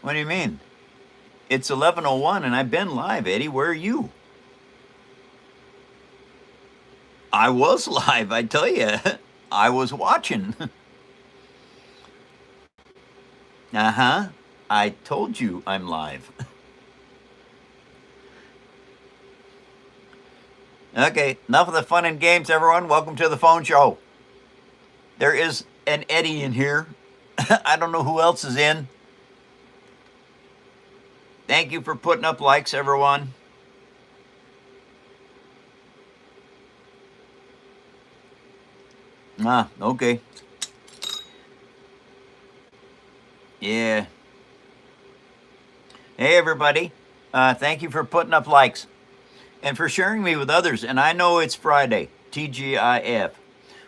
What do you mean? It's 11:01 and I've been live, Eddie. Where are you? I was live, I tell you. I was watching. Uh-huh. I told you I'm live. Okay, enough of the fun and games, everyone. Welcome to the phone show. There is an Eddie in here. I don't know who else is in. Thank you for putting up likes, everyone. Okay. Yeah. Hey, everybody. Thank you for putting up likes and for sharing me with others. And I know it's Friday, TGIF.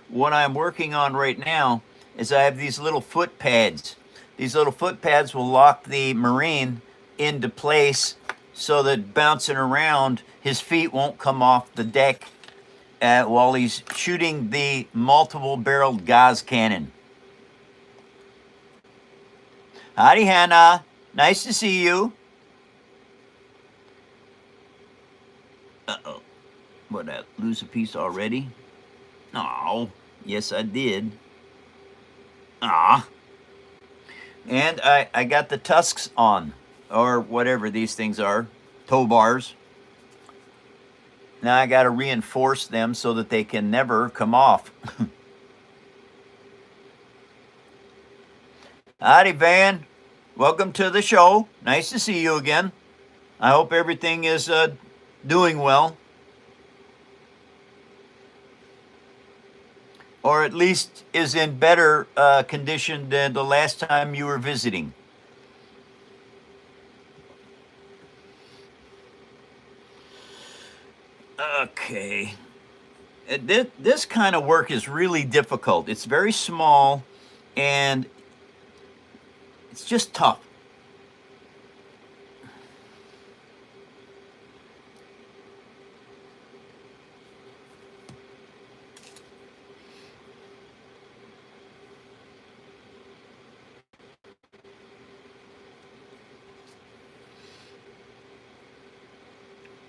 What I'm working on right now is I have these little foot pads. These little foot pads will lock the Marine into place so that bouncing around, his feet won't come off the deck while he's shooting the multiple-barreled Gauss cannon. Howdy, Hannah. Nice to see you. Uh-oh. What, I lose a piece already? Oh, yes, I did. Ah. And I got the tusks on, or whatever these things are, tow bars. Now I got to reinforce them so that they can never come off. Howdy, Van. Welcome to the show. Nice to see you again. I hope everything is doing well. Or at least is in better condition than the last time you were visiting. Okay. This kind of work is really difficult. It's very small and it's just tough.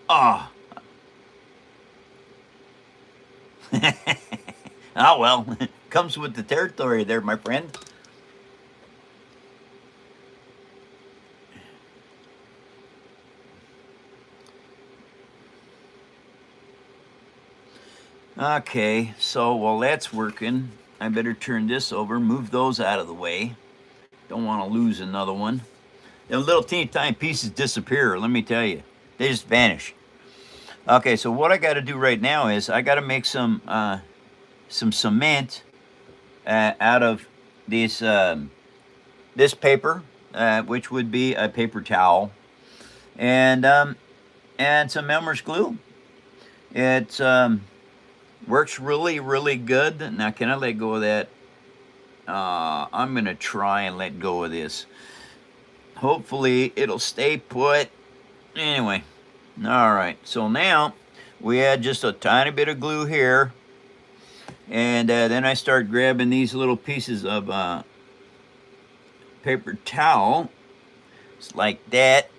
Ah. Oh, well, comes with the territory there, my friend. Okay, so while that's working, I better turn this over, move those out of the way. Don't want to lose another one. The little teeny tiny pieces disappear, let me tell you. They just vanish. Okay, so what I got to do right now is I got to make some cement out of this paper, which would be a paper towel, and some Elmer's glue. It works really, really good. Now, can I let go of that? I'm going to try and let go of this. Hopefully, it'll stay put. Anyway, all right. So now we add just a tiny bit of glue here. And then I start grabbing these little pieces of paper towel. It's like that.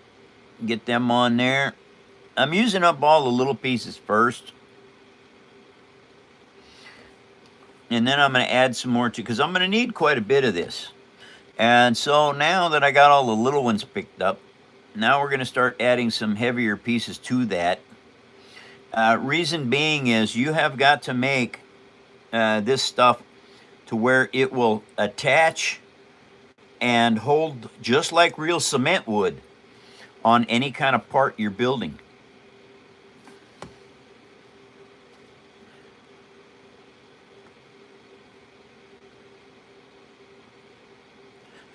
Get them on there. I'm using up all the little pieces first. And then I'm going to add some more because I'm going to need quite a bit of this. And so now that I got all the little ones picked up, now we're going to start adding some heavier pieces to that. Reason being is you have got to make this stuff to where it will attach and hold just like real cement would on any kind of part you're building.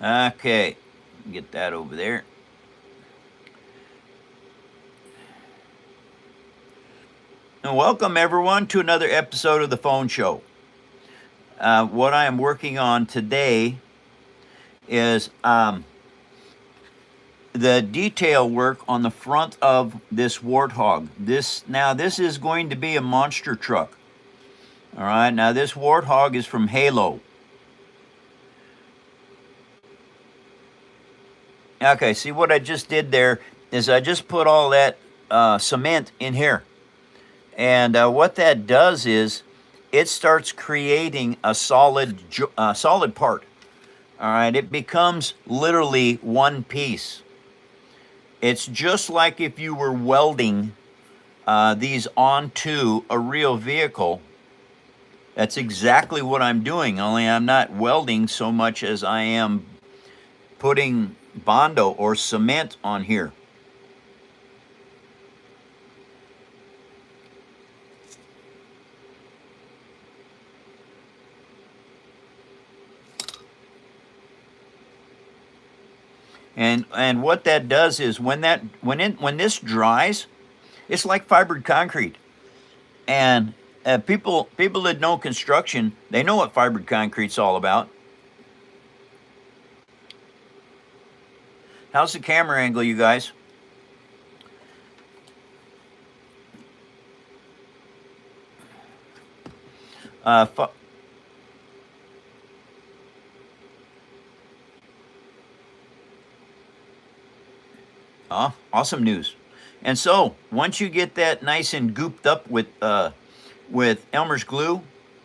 Okay, get that over there. And welcome everyone to another episode of the phone show. What I am working on today is the detail work on the front of this Warthog. This is going to be a monster truck. All right, now this Warthog is from Halo. Okay, see what I just did there is I just put all that cement in here. And what that does is it starts creating a solid part. All right, it becomes literally one piece. It's just like if you were welding these onto a real vehicle. That's exactly what I'm doing, only I'm not welding so much as I am putting Bondo or cement on here. And what that does is when this dries, it's like fibered concrete. And people that know construction, they know what fibered concrete's all about. How's the camera angle, you guys? Uh, awesome news. And so once you get that nice and gooped up with Elmer's glue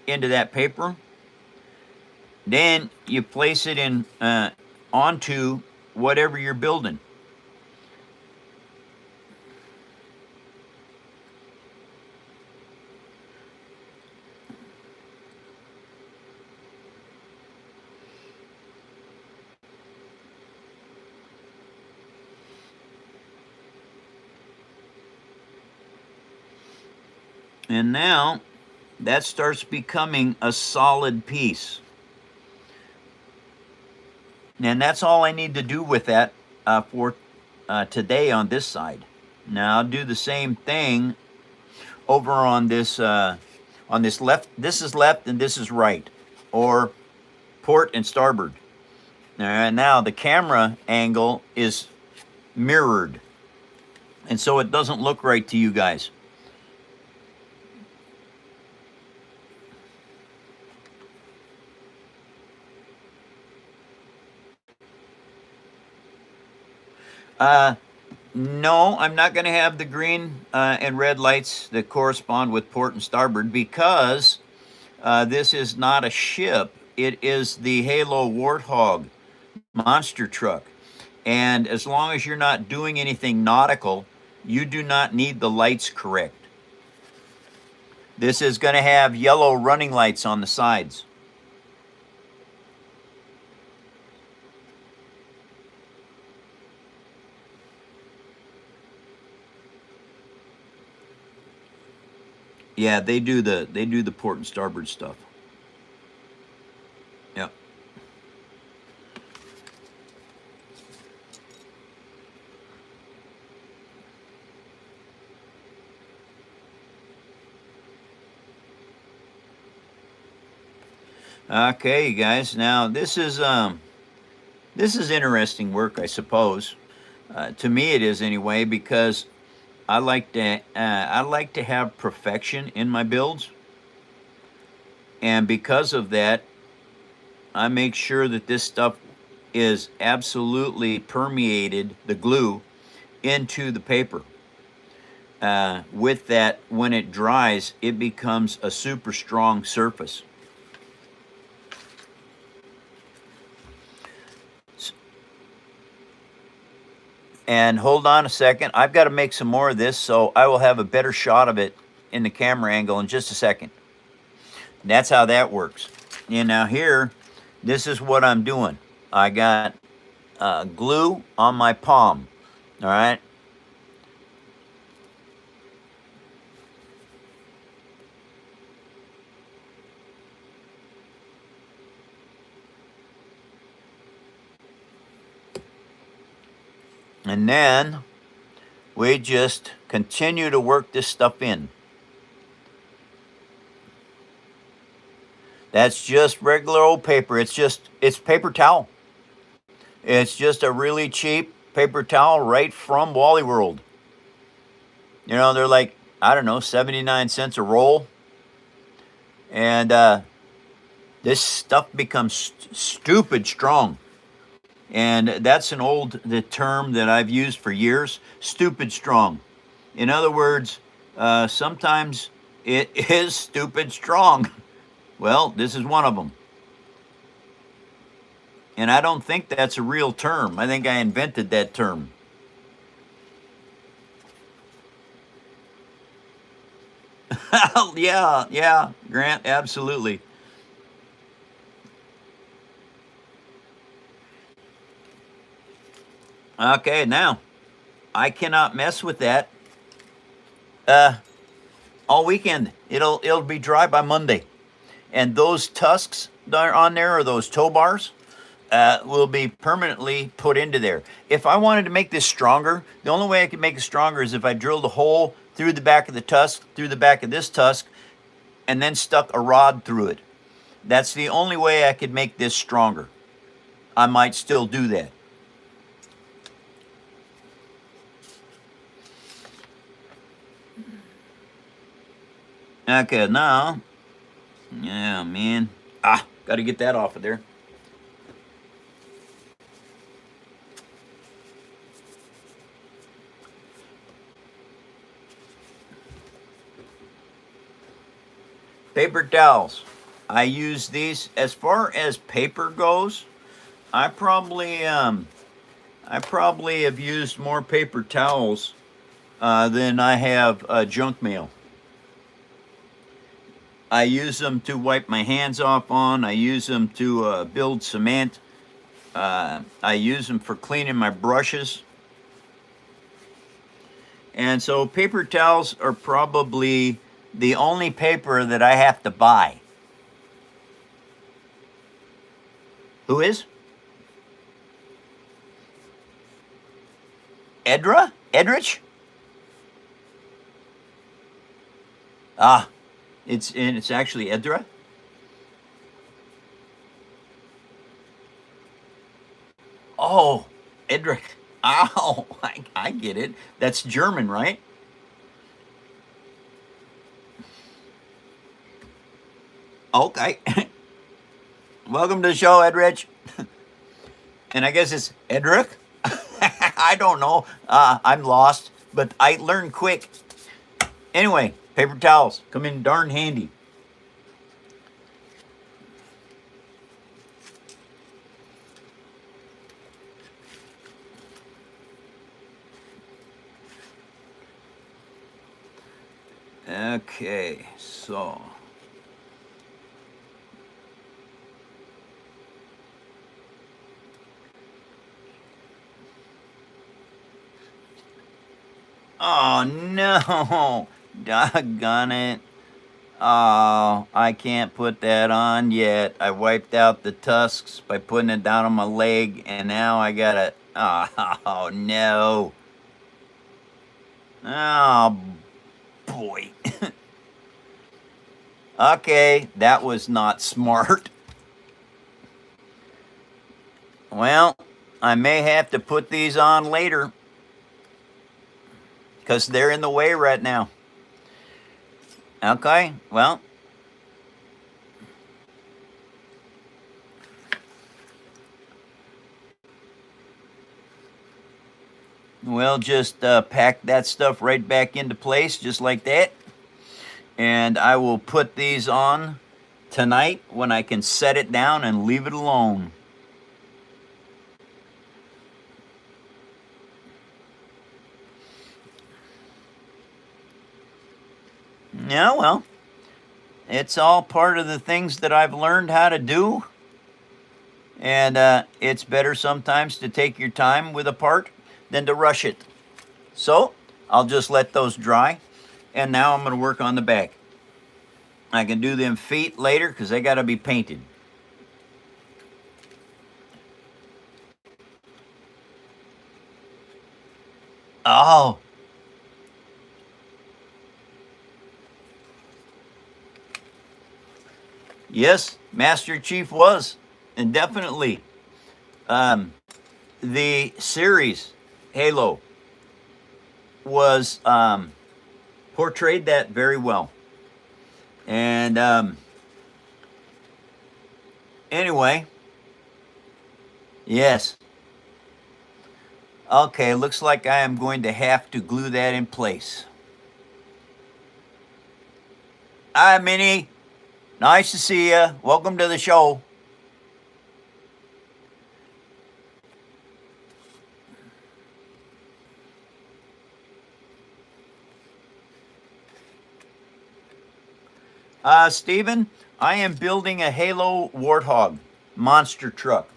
into that paper, then you place it in onto whatever you're building. And now that starts becoming a solid piece. And that's all I need to do with that for today on this side. Now I'll do the same thing over on this left. This is left and this is right, or port and starboard. And now the camera angle is mirrored, and so it doesn't look right to you guys. No, I'm not going to have the green and red lights that correspond with port and starboard because this is not a ship. It is the Halo Warthog monster truck. And as long as you're not doing anything nautical, you do not need the lights correct. This is going to have yellow running lights on the sides. Yeah, they do the port and starboard stuff. Yep. Okay, you guys. Now this is interesting work, I suppose. To me, it is anyway, because I like to have perfection in my builds, and because of that, I make sure that this stuff is absolutely permeated, the glue, into the paper. With that, when it dries, it becomes a super strong surface. And hold on a second, I've got to make some more of this, so I will have a better shot of it in the camera angle in just a second. That's how that works. And now here, this is what I'm doing. I got glue on my palm, all right? And then we just continue to work this stuff in. That's just regular old paper. It's paper towel. It's just a really cheap paper towel right from Wally World. You know, they're like, I don't know, 79 cents a roll. And this stuff becomes stupid strong. And that's the term that I've used for years, stupid strong. In other words, sometimes it is stupid strong. Well, this is one of them. And I don't think that's a real term. I think I invented that term. Yeah, Grant, absolutely. Okay, now I cannot mess with that uh, all weekend. It'll be dry by Monday, and those tusks that are on there, or those tow bars, will be permanently put into there. If I wanted to make this stronger, the only way I could make it stronger is if I drilled a hole through the back of the tusk, through the back of this tusk, and then stuck a rod through it. That's the only way I could make this stronger. I might still do that. Okay, now, yeah, man. Got to get that off of there. Paper towels. I use these as far as paper goes. I probably have used more paper towels than I have junk mail. I use them to wipe my hands off on. I use them to build cement. I use them for cleaning my brushes. And so paper towels are probably the only paper that I have to buy. Who is? Edra? Edrich? It's actually Edra. Oh, Edric. Oh, I get it. That's German, right? Okay. Welcome to the show, Edrich. And I guess it's Edric. I don't know. I'm lost, but I learn quick. Anyway, paper towels come in darn handy. Okay, so. Oh no! Doggone it. Oh, I can't put that on yet. I wiped out the tusks by putting it down on my leg, and now I gotta. Oh no. Oh boy. Okay, that was not smart. Well, I may have to put these on later because they're in the way right now. Okay, well. We'll just pack that stuff right back into place just like that. And I will put these on tonight when I can set it down and leave it alone. Yeah, well, it's all part of the things that I've learned how to do. And it's better sometimes to take your time with a part than to rush it. So I'll just let those dry. And now I'm going to work on the back. I can do them feet later because they got to be painted. Oh. Yes, Master Chief was. Indefinitely. The series, Halo, was portrayed that very well. And anyway, yes, Okay, looks like I am going to have to glue that in place. Hi, Minnie. Nice to see you. Welcome to the show. Stephen, I am building a Halo Warthog monster truck.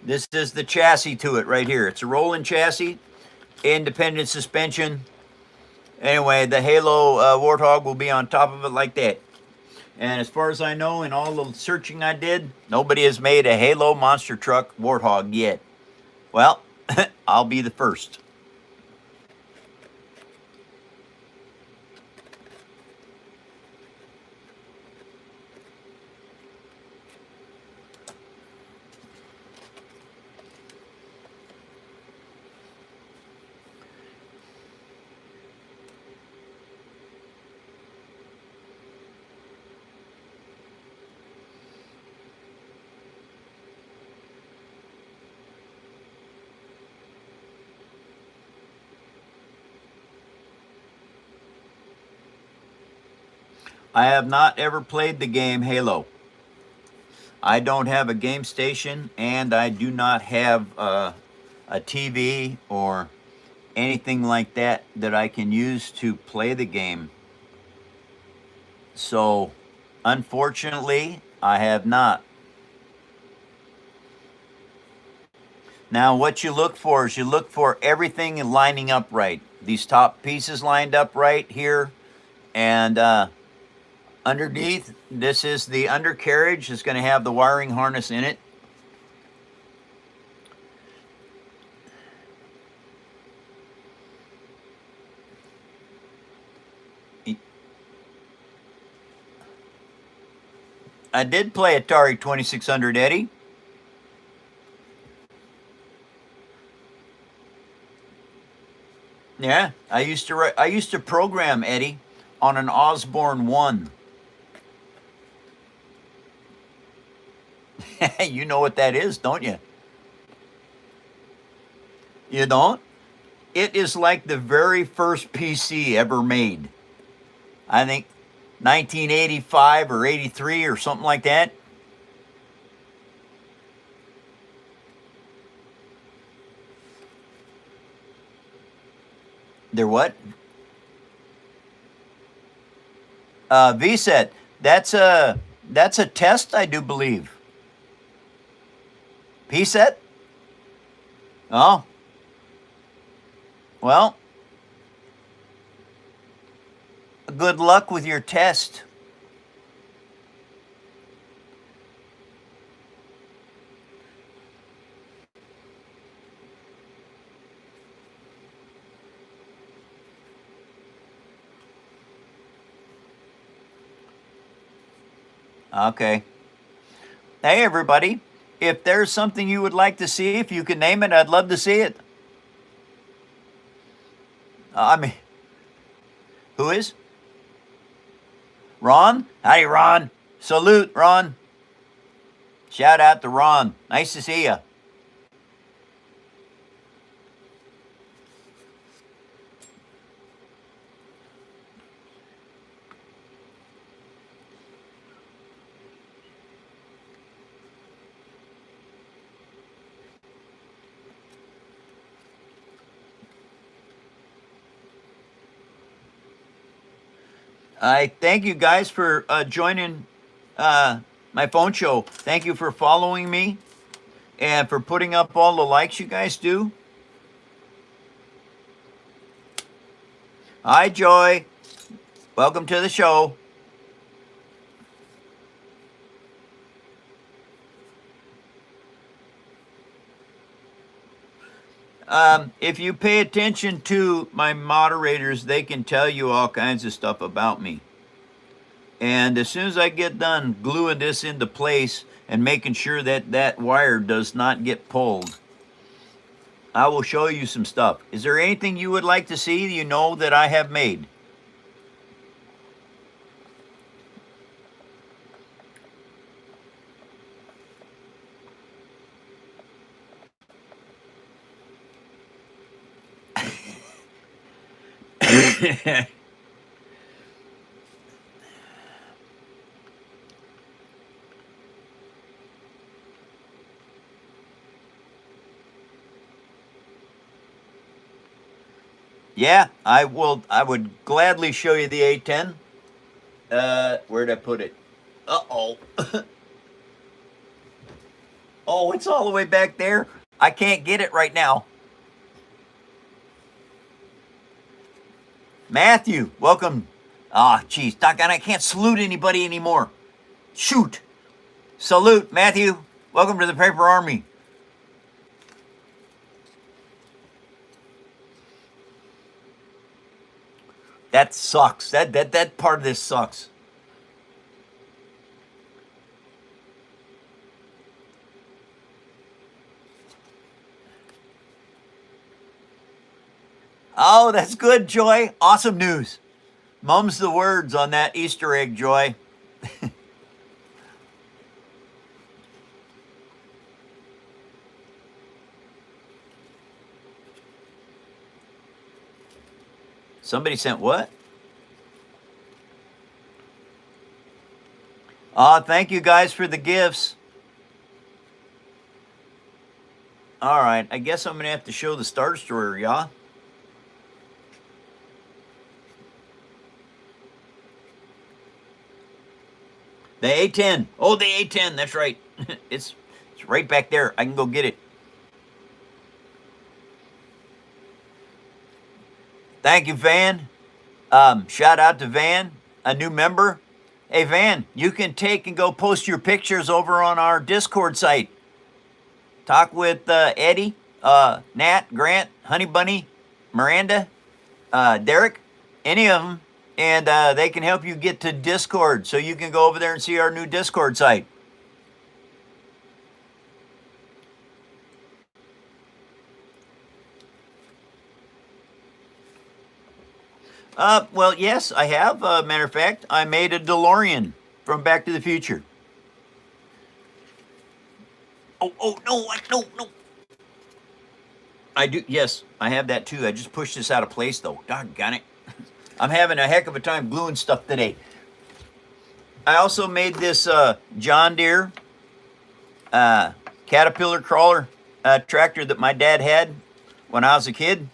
This is the chassis to it right here. It's a rolling chassis, independent suspension. Anyway, the Halo Warthog will be on top of it like that. And as far as I know, in all the searching I did, nobody has made a Halo monster truck Warthog yet. Well, I'll be the first. I have not ever played the game Halo. I don't have a game station, and I do not have a TV or anything like that that I can use to play the game. So, unfortunately, I have not. Now, what you look for is you look for everything lining up right. These top pieces lined up right here, and underneath, this is the undercarriage. It's going to have the wiring harness in it. I did play Atari 2600, Eddie. Yeah, I used to program, Eddie, on an Osborne 1. You know what that is, don't you? You don't? It is like the very first PC ever made. I think 1985 or 83 or something like that. They're what? VSET. That's a test, I do believe. PSET? Oh, well, good luck with your test. Okay. Hey, everybody. If there's something you would like to see, if you could name it, I'd love to see it. I mean, who is? Ron? Howdy, Ron. Salute, Ron. Shout out to Ron. Nice to see you. I thank you guys for joining my phone show. Thank you for following me and for putting up all the likes you guys do. Hi, Joy. Welcome to the show. If you pay attention to my moderators, they can tell you all kinds of stuff about me. And as soon as I get done gluing this into place and making sure that that wire does not get pulled, I will show you some stuff. Is there anything you would like to see you know that I have made? Yeah, I will. I would gladly show you the A10. Where'd I put it? Uh-oh. Oh, it's all the way back there. I can't get it right now. Matthew, welcome. Ah, geez, doggone, I can't salute anybody anymore. Shoot. Salute, Matthew. Welcome to the Paper Army. That sucks. That part of this sucks. Oh, that's good, Joy. Awesome news. Mum's the words on that Easter egg, Joy. Somebody sent what? Thank you guys for the gifts. All right, I guess I'm going to have to show the Star Destroyer, yeah? The A10. Oh, the A10, that's right. it's right back there. I can go get it. Thank you, Van. Shout out to Van, a new member. Hey, Van, you can take and go post your pictures over on our Discord site. Talk with Eddie, Nat, Grant, Honey Bunny, Miranda, Derek, any of them, and they can help you get to Discord so you can go over there and see our new Discord site. Well, yes, I have. Matter of fact, I made a DeLorean from Back to the Future. Oh, no, no. I do, yes, I have that too. I just pushed this out of place though. Doggone it. I'm having a heck of a time gluing stuff today. I also made this John Deere Caterpillar crawler tractor that my dad had when I was a kid.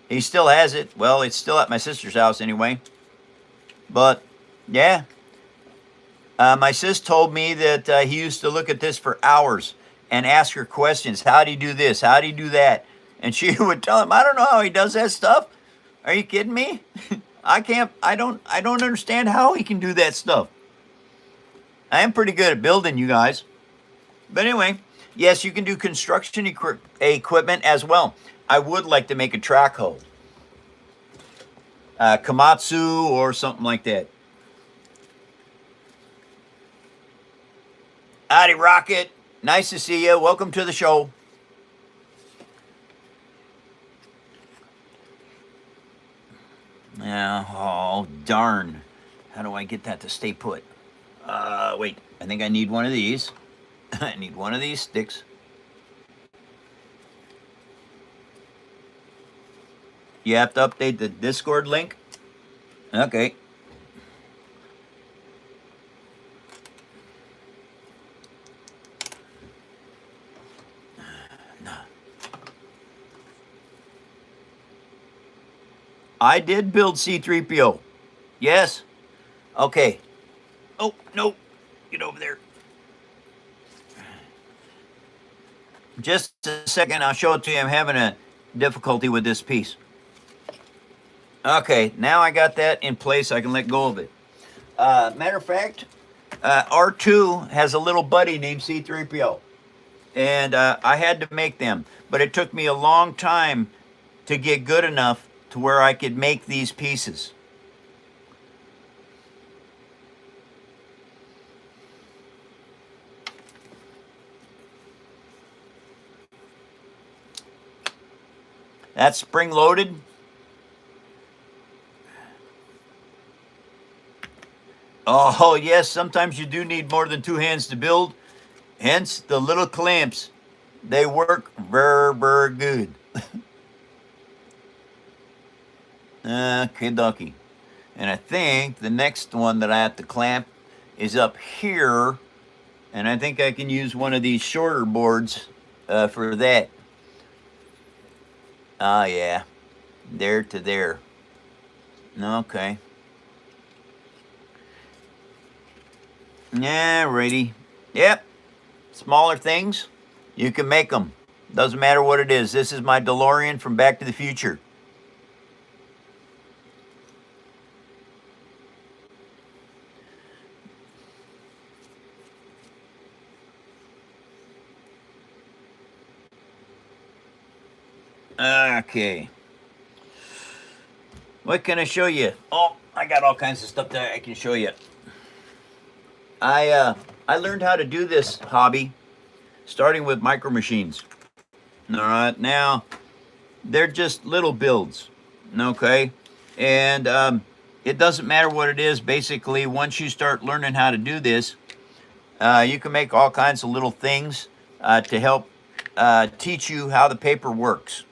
He still has it. Well, it's still at my sister's house anyway. But, yeah. My sis told me that he used to look at this for hours and ask her questions. How do you do this? How do you do that? And she would tell him, I don't know how he does that stuff. Are you kidding me? I don't understand how he can do that stuff. I am pretty good at building, you guys. But anyway, yes, you can do construction equipment as well. I would like to make a track hoe. Komatsu or something like that. Howdy, Rocket. Nice to see you. Welcome to the show. Oh, darn. How do I get that to stay put? Wait. I think I need one of these. I need one of these sticks. You have to update the Discord link? Okay. I did build C-3PO. Yes. Okay. Oh, no. Get over there. Just a second. I'll show it to you. I'm having a difficulty with this piece. Okay. Now I got that in place. I can let go of it. Matter of fact, R2 has a little buddy named C-3PO. And I had to make them. But it took me a long time to get good enough to where I could make these pieces. That's spring loaded. Oh yes, sometimes you do need more than two hands to build. Hence the little clamps. They work very, very good. Okay, dokie. And I think the next one that I have to clamp is up here. And I think I can use one of these shorter boards for that. Ah, yeah. There to there. Okay. Yeah, righty. Yep. Smaller things, you can make them. Doesn't matter what it is. This is my DeLorean from Back to the Future. Okay. What can I show you? Oh, I got all kinds of stuff that I can show you. I learned how to do this hobby starting with micro machines. All right, now they're just little builds, okay? And it doesn't matter what it is. Basically, once you start learning how to do this, you can make all kinds of little things to help teach you how the paper works.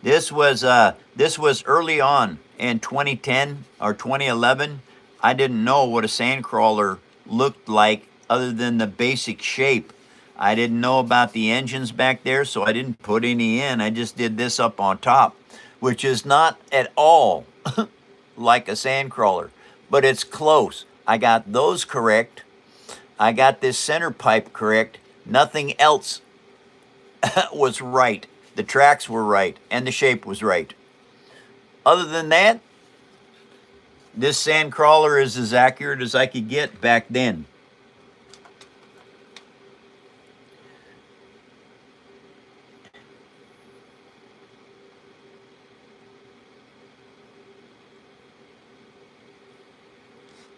This was early on in 2010 or 2011. I didn't know what a sandcrawler looked like other than the basic shape. I didn't know about the engines back there, so I didn't put any in. I just did this up on top, which is not at all like a sandcrawler, but it's close. I got those correct. I got this center pipe correct. Nothing else was right. The tracks were right, and the shape was right. Other than that, this sandcrawler is as accurate as I could get back then.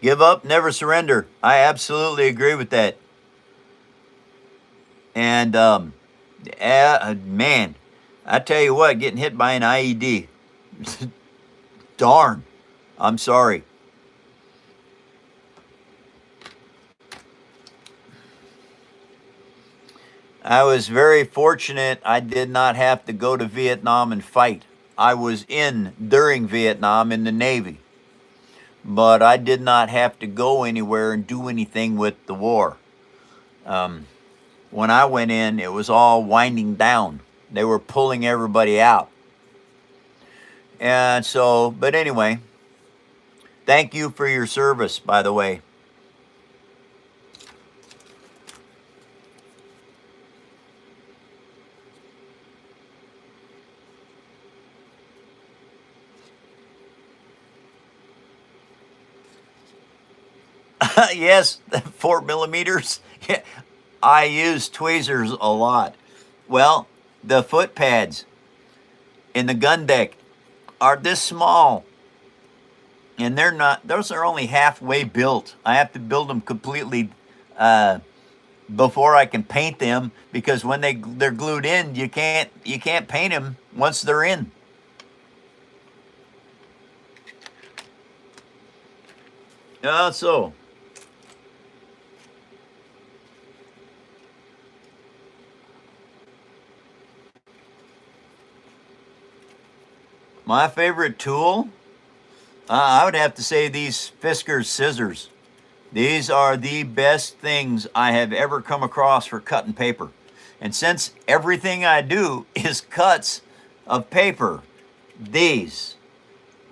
Give up, never surrender. I absolutely agree with that. And man, I tell you what, getting hit by an IED, darn, I'm sorry. I was very fortunate I did not have to go to Vietnam and fight. I was during Vietnam in the Navy, but I did not have to go anywhere and do anything with the war. When I went in, it was all winding down. They were pulling everybody out. And so, but anyway, thank you for your service, by the way. Yes, 4 millimeters. I use tweezers a lot. Well, the foot pads in the gun deck are this small, and they're not. Those are only halfway built. I have to build them completely before I can paint them, because when they're glued in, you can't paint them once they're in. So. My favorite tool, I would have to say these Fiskars scissors. These are the best things I have ever come across for cutting paper. And since everything I do is cuts of paper, these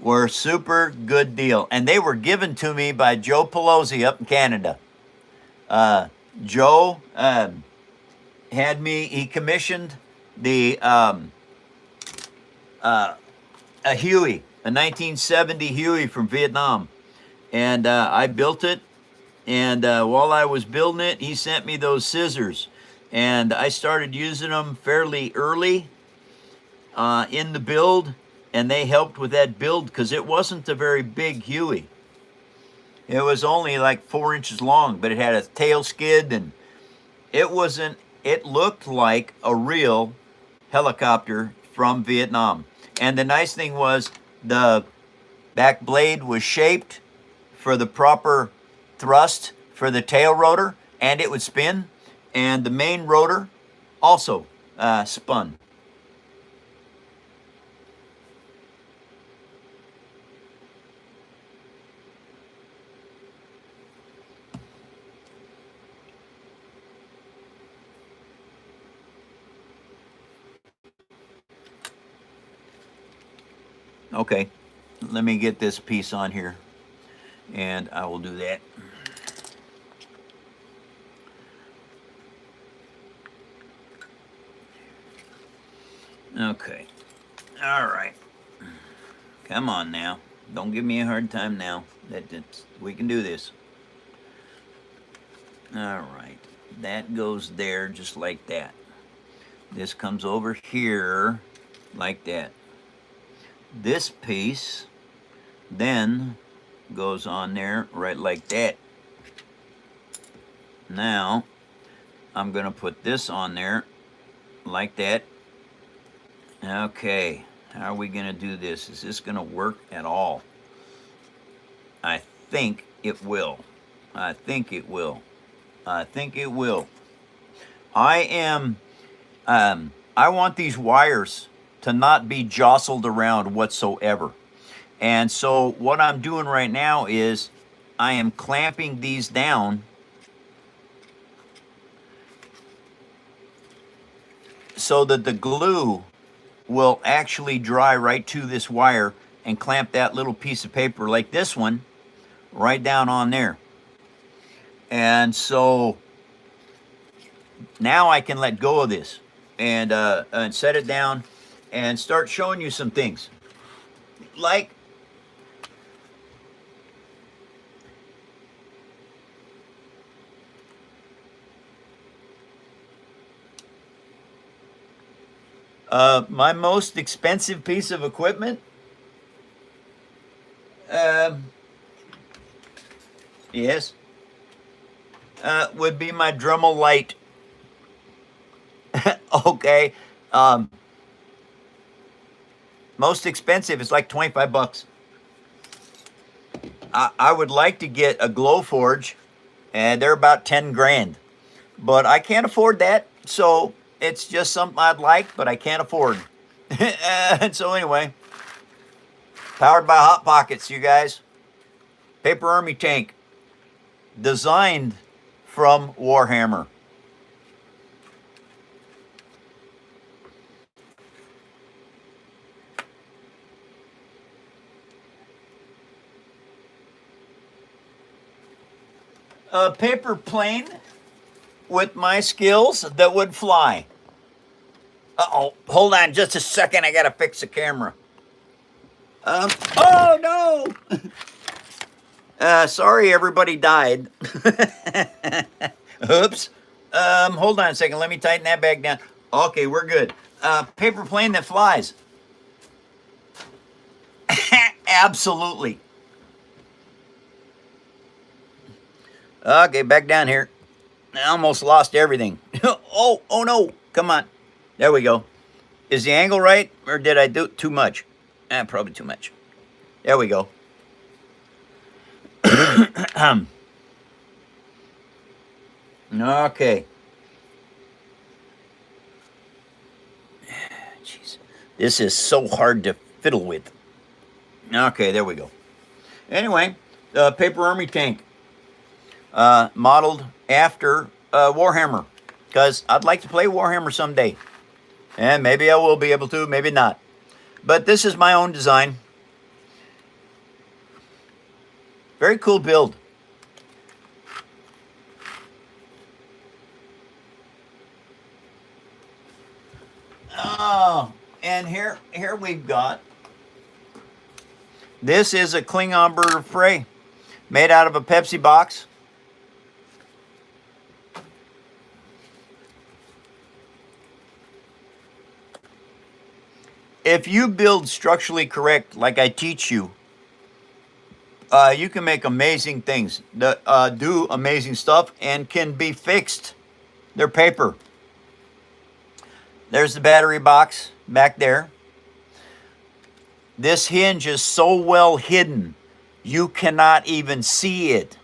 were a super good deal. And they were given to me by Joe Pelosi up in Canada. Joe he commissioned a Huey, a 1970 Huey from Vietnam. And I built it. And while I was building it, he sent me those scissors. And I started using them fairly early in the build. And they helped with that build because it wasn't a very big Huey. It was only like 4 inches long, but it had a tail skid, and it looked like a real helicopter from Vietnam. And the nice thing was the Back blade was shaped for the proper thrust for the tail rotor, and it would spin. And the main rotor also spun. Okay, let me get this piece on here, and I will do that. Okay, all right. Come on now. Don't give me a hard time now. We can do this. All right, that goes there just like that. This comes over here like that. This piece then goes on there right like that. Now I'm gonna put this on there like that. Okay, how are we gonna do this? Is this gonna work at all? I think it will. I think it will. I think it will. I want these wires to not be jostled around whatsoever. And so what I'm doing right now is I am clamping these down so that the glue will actually dry right to this wire, and clamp that little piece of paper like this one right down on there. And so now I can let go of this and set it down and start showing you some things. Like my most expensive piece of equipment, yes, would be my Dremel light. Okay, most expensive is like 25 bucks. I would like to get a Glowforge, and they're about 10 grand, but I can't afford that, so it's just something I'd like, but I can't afford. And so anyway, powered by Hot Pockets, you guys. Paper Army tank, designed from Warhammer. A paper plane with my skills that would fly. Uh-oh, hold on just a second, I gotta fix the camera. Oh no! Sorry everybody died. Oops. Hold on a second, let me tighten that back down. Okay, we're good. Paper plane that flies. Absolutely. Okay, back down here. I almost lost everything. Oh no, come on. There we go. Is the angle right, or did I do too much? Probably too much. There we go. Okay. Jeez. This is so hard to fiddle with. Okay, there we go. Anyway, the Paper Army tank. Modeled after Warhammer, because I'd like to play Warhammer someday, and maybe I will be able to, maybe not, but this is my own design. Very cool build. Oh, and here we've got, this is a Klingon Bird of Prey made out of a Pepsi box. If you build structurally correct, like I teach you, you can make amazing things, do amazing stuff, and can be fixed. They're paper. There's the battery box back there. This hinge is so well hidden, you cannot even see it.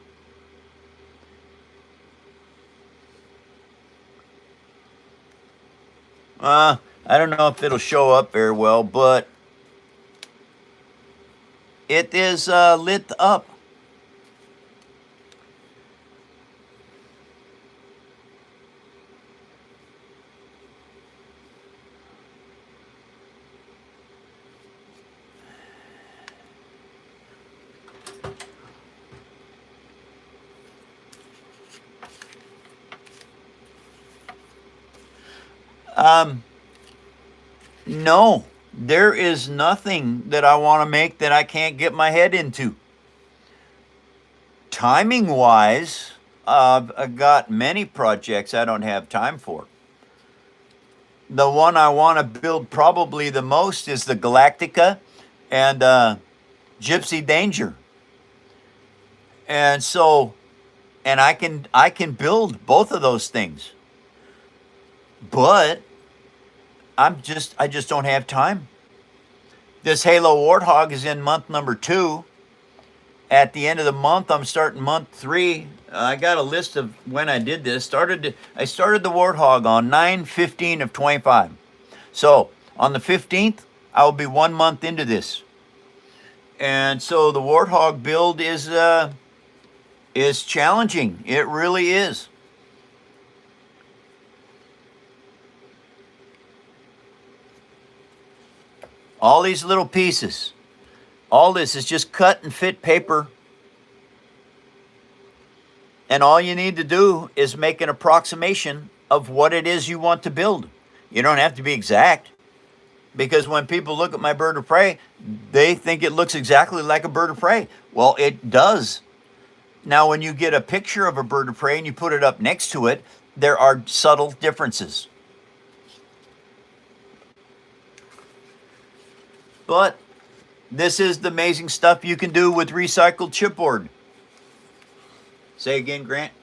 I don't know if it'll show up very well, but it is lit up. No, there is nothing that I want to make that I can't get my head into. Timing wise, I've got many projects I don't have time for. The one I want to build probably the most is the Galactica and Gypsy Danger. And so, and I can build both of those things. But I just don't have time. This Halo Warthog is in month number 2. At the end of the month, I'm starting month 3. I got a list of when I did this. I started the Warthog on 9/15 of 25. So on the 15th, I will be 1 month into this. And so the Warthog build is challenging. It really is. All these little pieces. All this is just cut and fit paper. And all you need to do is make an approximation of what it is you want to build. You don't have to be exact. Because when people look at my bird of prey, they think it looks exactly like a bird of prey. Well, it does. Now, when you get a picture of a bird of prey and you put it up next to it, there are subtle differences. But this is the amazing stuff you can do with recycled chipboard. Say again, Grant.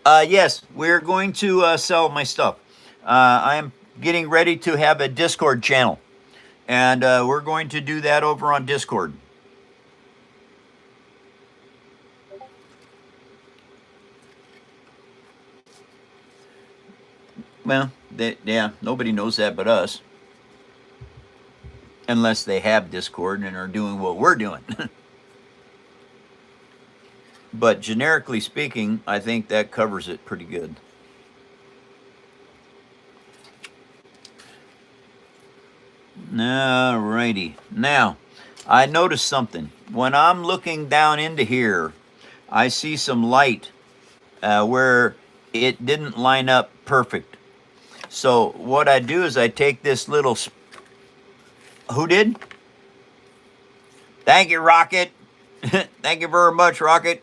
Yes, we're going to sell my stuff. I am getting ready to have a Discord channel. And we're going to do that over on Discord. Well, yeah, nobody knows that but us. Unless they have Discord and are doing what we're doing. But generically speaking, I think that covers it pretty good. Alrighty. Now, I noticed something. When I'm looking down into here, I see some light where it didn't line up perfect. So what I do is I take this little... Who did? Thank you, Rocket. Thank you very much, Rocket.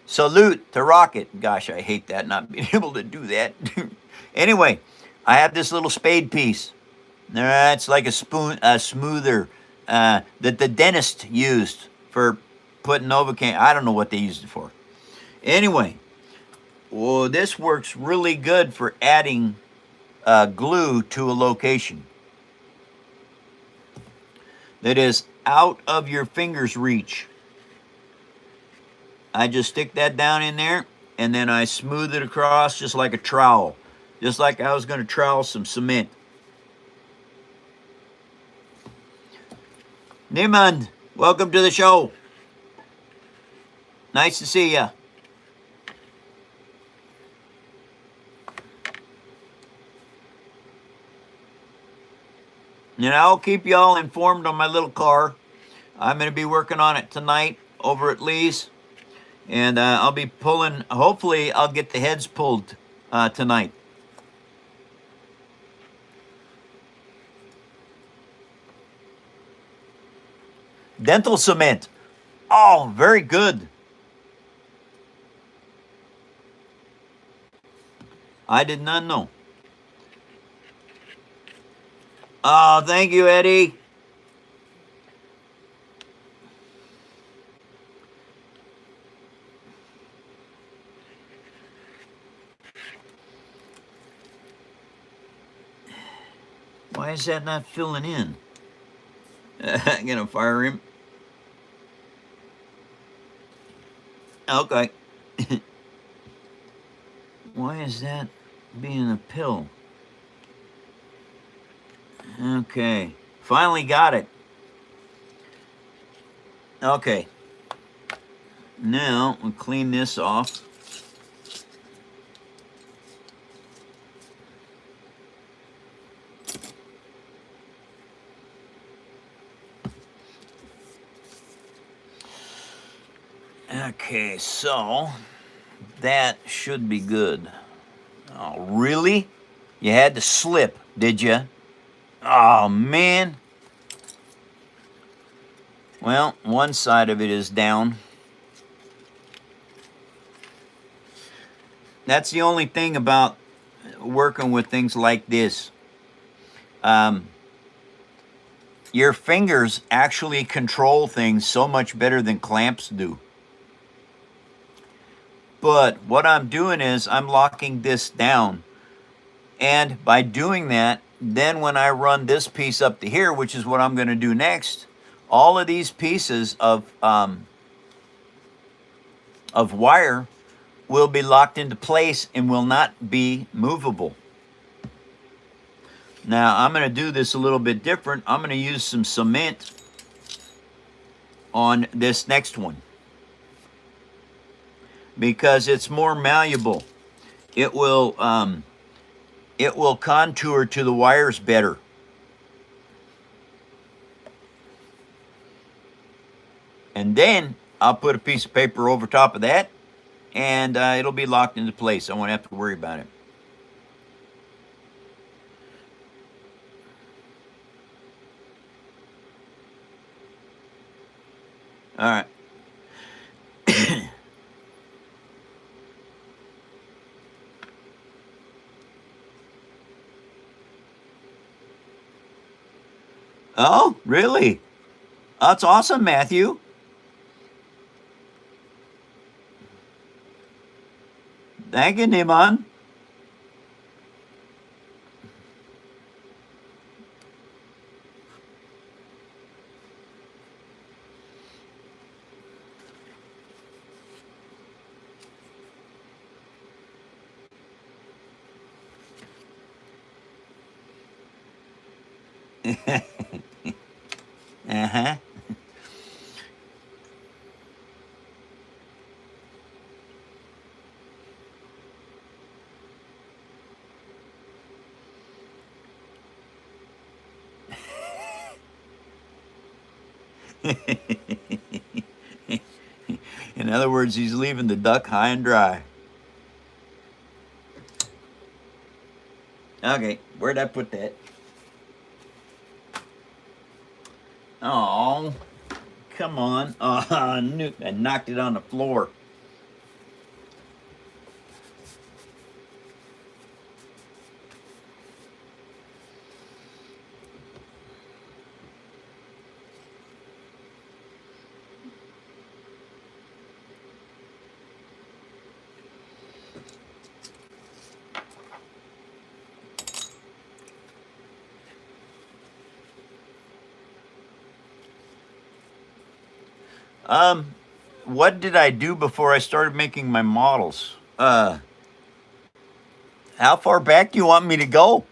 Salute to Rocket. Gosh, I hate that, not being able to do that. Anyway, I have this little spade piece. It's like a smoother that the dentist used for putting Novocaine. I don't know what they used it for. Anyway, well, this works really good for adding glue to a location that is out of your finger's reach. I just stick that down in there, and then I smooth it across just like a trowel, just like I was going to trowel some cement. Niemand, welcome to the show. Nice to see ya. And I'll keep y'all informed on my little car. I'm going to be working on it tonight over at Lee's. And I'll be pulling, hopefully I'll get the heads pulled tonight. Dental cement. Oh, very good. I did not know. Oh, thank you, Eddie. Why is that not filling in? I'm gonna fire him. Okay. Why is that being a pill? Okay. Finally got it. Okay. Now we'll clean this off. Okay, so that should be good. Oh, really? You had to slip, did you? Oh, man. Well, one side of it is down. That's the only thing about working with things like this. Your fingers actually control things so much better than clamps do. But what I'm doing is I'm locking this down. And by doing that, then when I run this piece up to here, which is what I'm going to do next, all of these pieces of wire will be locked into place and will not be movable. Now, I'm going to do this a little bit different. I'm going to use some cement on this next one because it's more malleable. It will contour to the wires better. And then I'll put a piece of paper over top of that, and it'll be locked into place. I won't have to worry about it. All right. Oh, really? That's awesome, Matthew. Thank you, Niman. Uh-huh. In other words, he's leaving the duck high and dry. Okay, where'd I put that? Oh, come on. Oh, I knocked it on the floor. What did I do before I started making my models? How far back do you want me to go?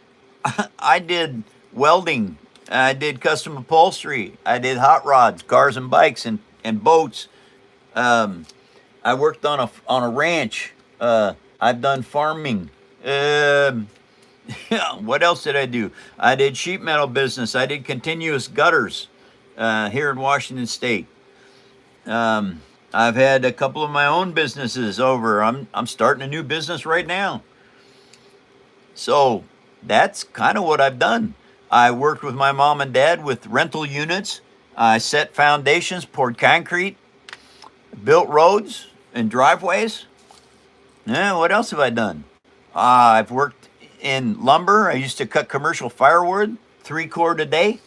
I did welding. I did custom upholstery. I did hot rods, cars and bikes, and boats. I worked on a ranch. I've done farming. What else did I do? I did sheet metal business. I did continuous gutters here in Washington State. I've had a couple of my own businesses over. I'm starting a new business right now. So that's kind of what I've done. I worked with my mom and dad with rental units. I set foundations, poured concrete, built roads and driveways. What else have I done? I've worked in lumber. I used to cut commercial firewood, 3 cord a day.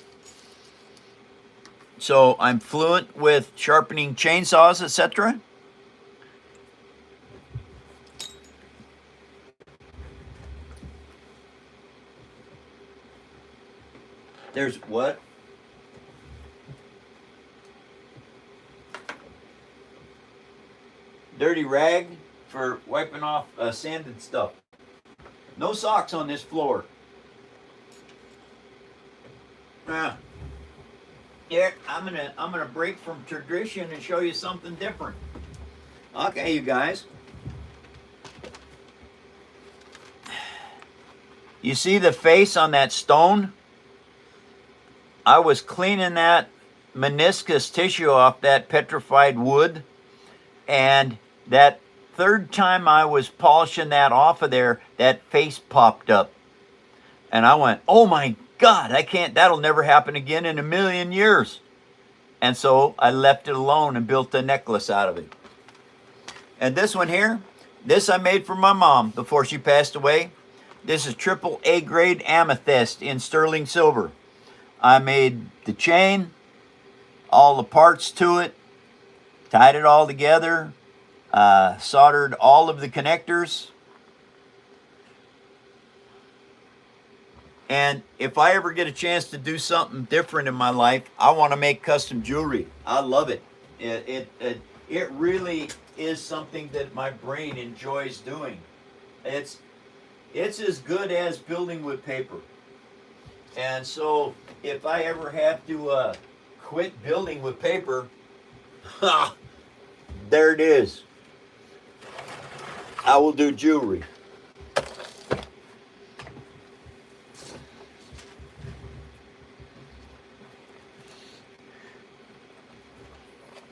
So I'm fluent with sharpening chainsaws, etc. There's what? Dirty rag for wiping off sanded stuff. No socks on this floor. Yeah, I'm gonna break from tradition and show you something different. Okay, you guys. You see the face on that stone? I was cleaning that meniscus tissue off that petrified wood, and that third time I was polishing that off of there, that face popped up. And I went, oh my God, that'll never happen again in a million years. And so I left it alone and built a necklace out of it. And this one here, this I made for my mom before she passed away. This is triple A grade amethyst in sterling silver. I made the chain, all the parts to it, tied it all together, soldered all of the connectors. And if I ever get a chance to do something different in my life, I want to make custom jewelry. I love it. It really is something that my brain enjoys doing. It's as good as building with paper. And so if I ever have to quit building with paper, there it is. I will do jewelry.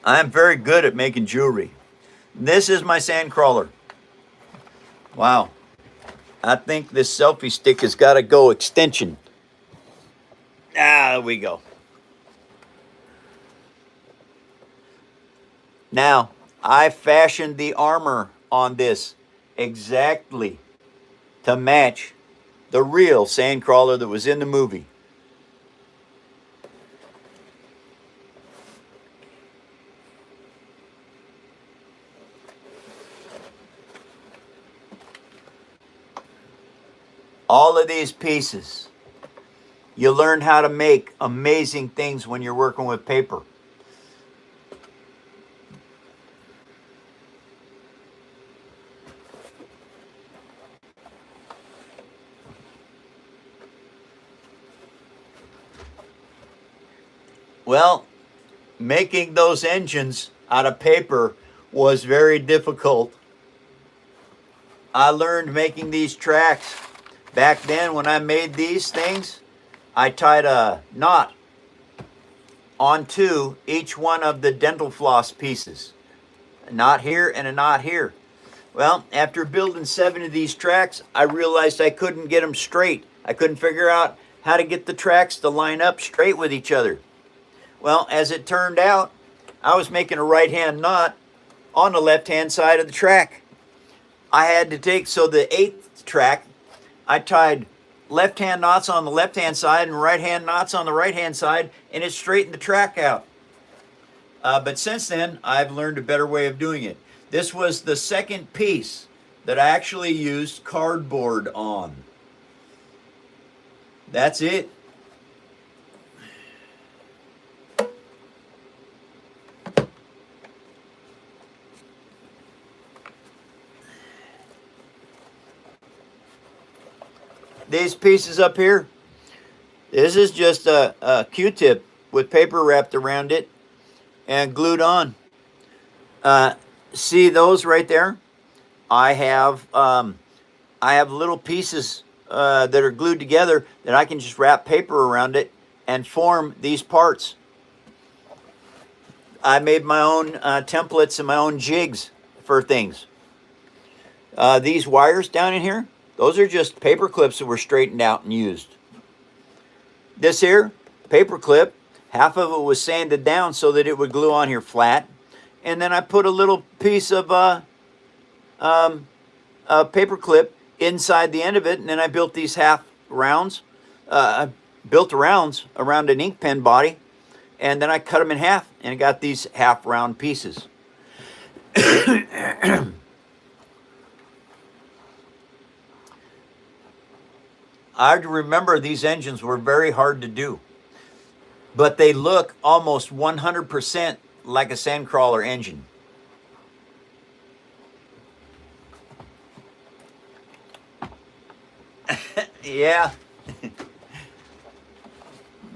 I'm very good at making jewelry. This is my sand crawler. Wow. I think this selfie stick has got to go extension. There we go. Now, I fashioned the armor on this exactly to match the real sand crawler that was in the movie. All of these pieces, you learn how to make amazing things when you're working with paper. Well, making those engines out of paper was very difficult. I learned making these tracks. Back then, when I made these things, I tied a knot onto each one of the dental floss pieces. A knot here and a knot here. Well, after building 7 of these tracks, I realized I couldn't get them straight. I couldn't figure out how to get the tracks to line up straight with each other. Well, as it turned out, I was making a right-hand knot on the left-hand side of the track. I had to take, so the 8th track, I tied left-hand knots on the left-hand side and right-hand knots on the right-hand side, and it straightened the track out. But since then, I've learned a better way of doing it. This was the second piece that I actually used cardboard on. That's it. These pieces up here, this is just a Q-tip with paper wrapped around it and glued on. See those right there? I have little pieces that are glued together that I can just wrap paper around it and form these parts. I made my own templates and my own jigs for things. These wires down in here, those are just paper clips that were straightened out and used. This here, paper clip, half of it was sanded down so that it would glue on here flat. And then I put a little piece of paper clip inside the end of it, and then I built these half rounds. I built the rounds around an ink pen body, and then I cut them in half, and I got these half round pieces. I remember these engines were very hard to do. but they look almost 100% like a sandcrawler engine. Yeah.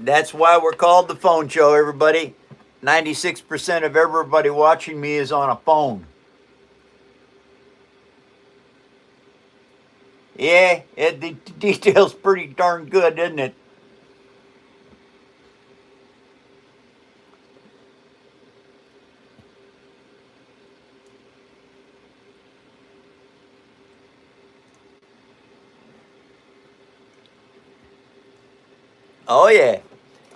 That's why we're called the phone show, everybody. 96% of everybody watching me is on a phone. Yeah, the detail's pretty darn good, isn't it? Oh, yeah.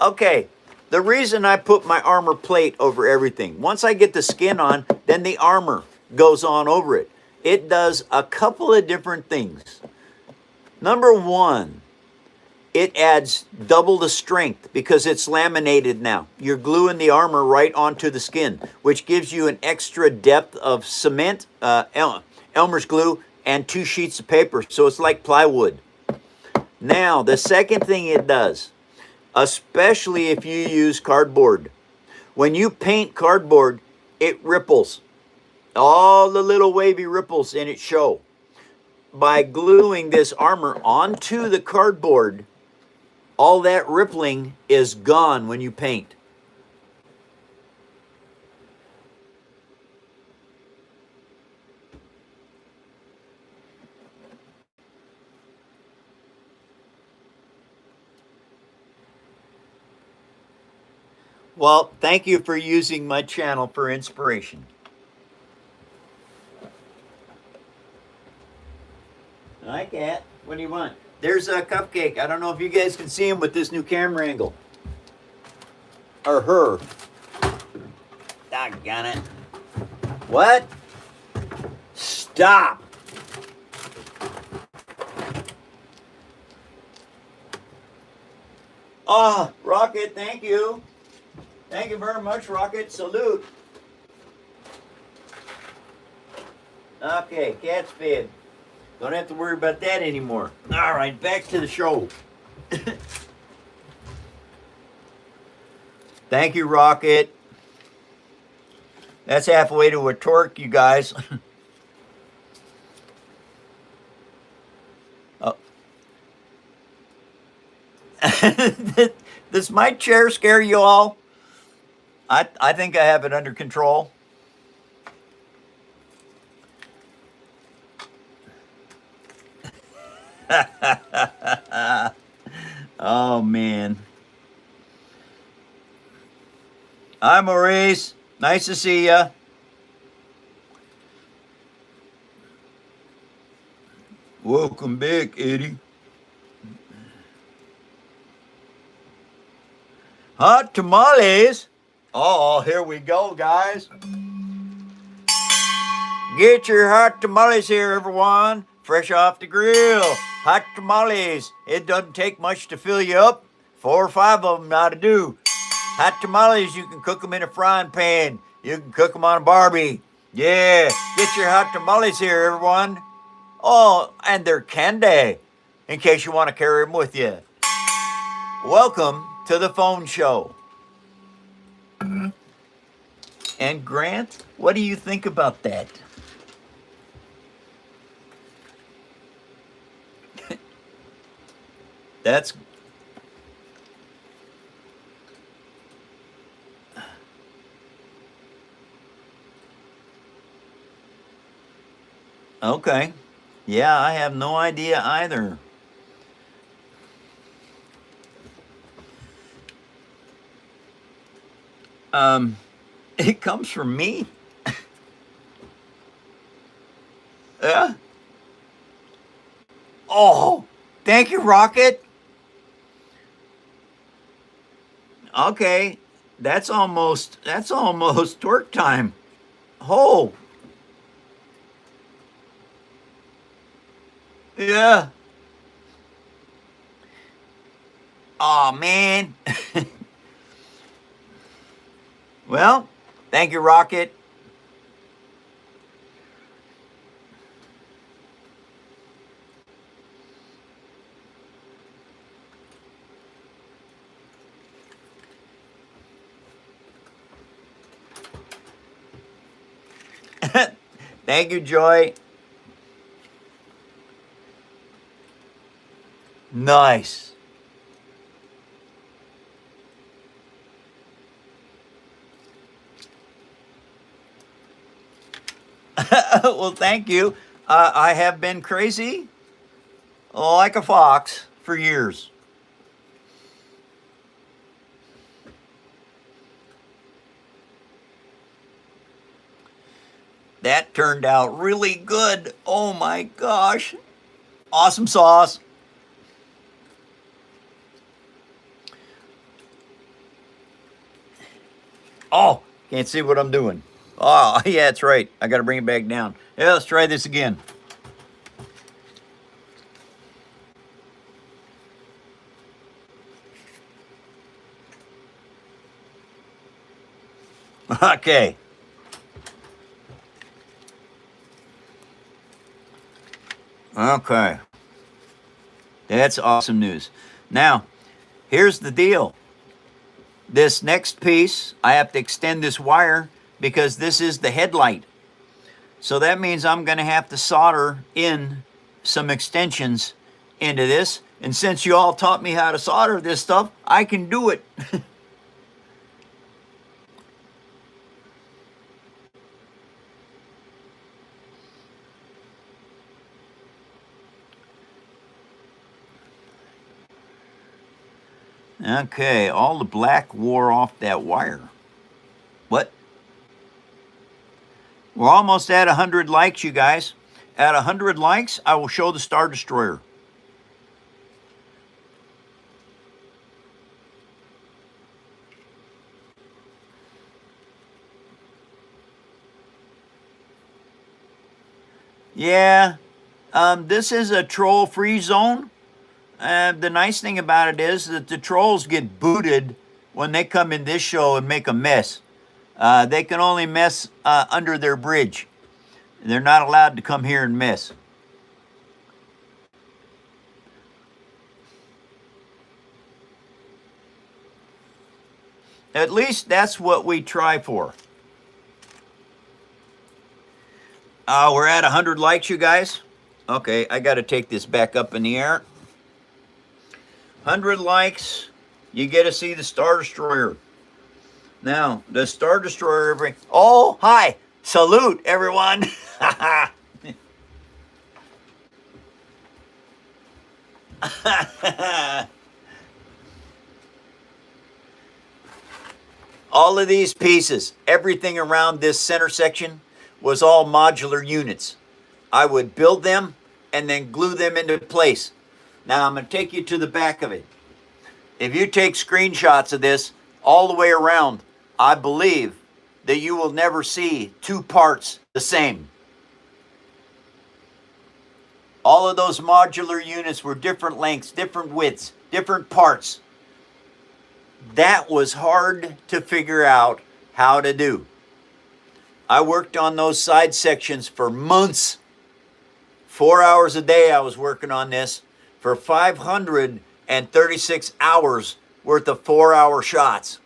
Okay. The reason I put my armor plate over everything, once I get the skin on, then the armor goes on over it. It does a couple of different things. Number one, it adds double the strength because it's laminated now. You're gluing the armor right onto the skin, which gives you an extra depth of cement, Elmer's glue, and 2 sheets of paper. So it's like plywood. Now, the second thing it does, especially if you use cardboard, when you paint cardboard, it ripples. All the little wavy ripples in it show. By gluing this armor onto the cardboard, all that rippling is gone when you paint. Well, thank you for using my channel for inspiration. Hi, Cat. What do you want? There's a cupcake. I don't know if you guys can see him with this new camera angle. Or her. Doggone it. What? Stop. Oh, Rocket, thank you. Thank you very much, Rocket. Salute. Okay, cat's fed. Don't have to worry about that anymore. All right, back to the show. Thank you, Rocket. That's halfway to a torque, you guys. Oh. Does my chair scare you all? I think I have it under control. Oh, man. Hi, Maurice. Nice to see ya. Welcome back, Eddie. Hot tamales. Oh, here we go, guys. Get your hot tamales here, everyone. Fresh off the grill. Hot tamales. It doesn't take much to fill you up. 4 or 5 of them now to do. Hot tamales, you can cook them in a frying pan. You can cook them on a Barbie. Yeah, get your hot tamales here, everyone. Oh, and they're candy, in case you want to carry them with you. Welcome to the phone show. And Grant, what do you think about that? That's okay. Yeah, I have no idea either. It comes from me. Yeah. Oh, thank you, Rocket. Okay, that's almost torque time. Oh, yeah. Oh man. Well, thank you, Rocket. Thank you, Joy. Nice. Well, thank you. I have been crazy like a fox for years. That turned out really good. Oh my gosh. Awesome sauce. Oh, can't see what I'm doing. Oh, yeah, that's right. I got to bring it back down. Yeah, let's try this again. Okay. Okay. That's awesome news. Now, here's the deal. This next piece, I have to extend this wire because this is the headlight. So that means I'm going to have to solder in some extensions into this. And since you all taught me how to solder this stuff, I can do it. Okay, all the black wore off that wire. What? We're almost at 100 likes, you guys. At 100 likes, I will show the Star Destroyer. Yeah, this is a troll-free zone. The nice thing about it is that the trolls get booted when they come in this show and make a mess. They can only mess under their bridge. They're not allowed to come here and mess. At least that's what we try for. We're at 100 likes, you guys. Okay, I got to take this back up in the air. 100 likes, you get to see the Star Destroyer. Now, the Star Destroyer... Oh, hi! Salute, everyone! All of these pieces, everything around this center section was all modular units. I would build them and then glue them into place. Now I'm going to take you to the back of it. If you take screenshots of this all the way around, I believe that you will never see two parts the same. All of those modular units were different lengths, different widths, different parts. That was hard to figure out how to do. I worked on those side sections for months. 4 hours a day I was working on this for 536 hours worth of 4-hour shots.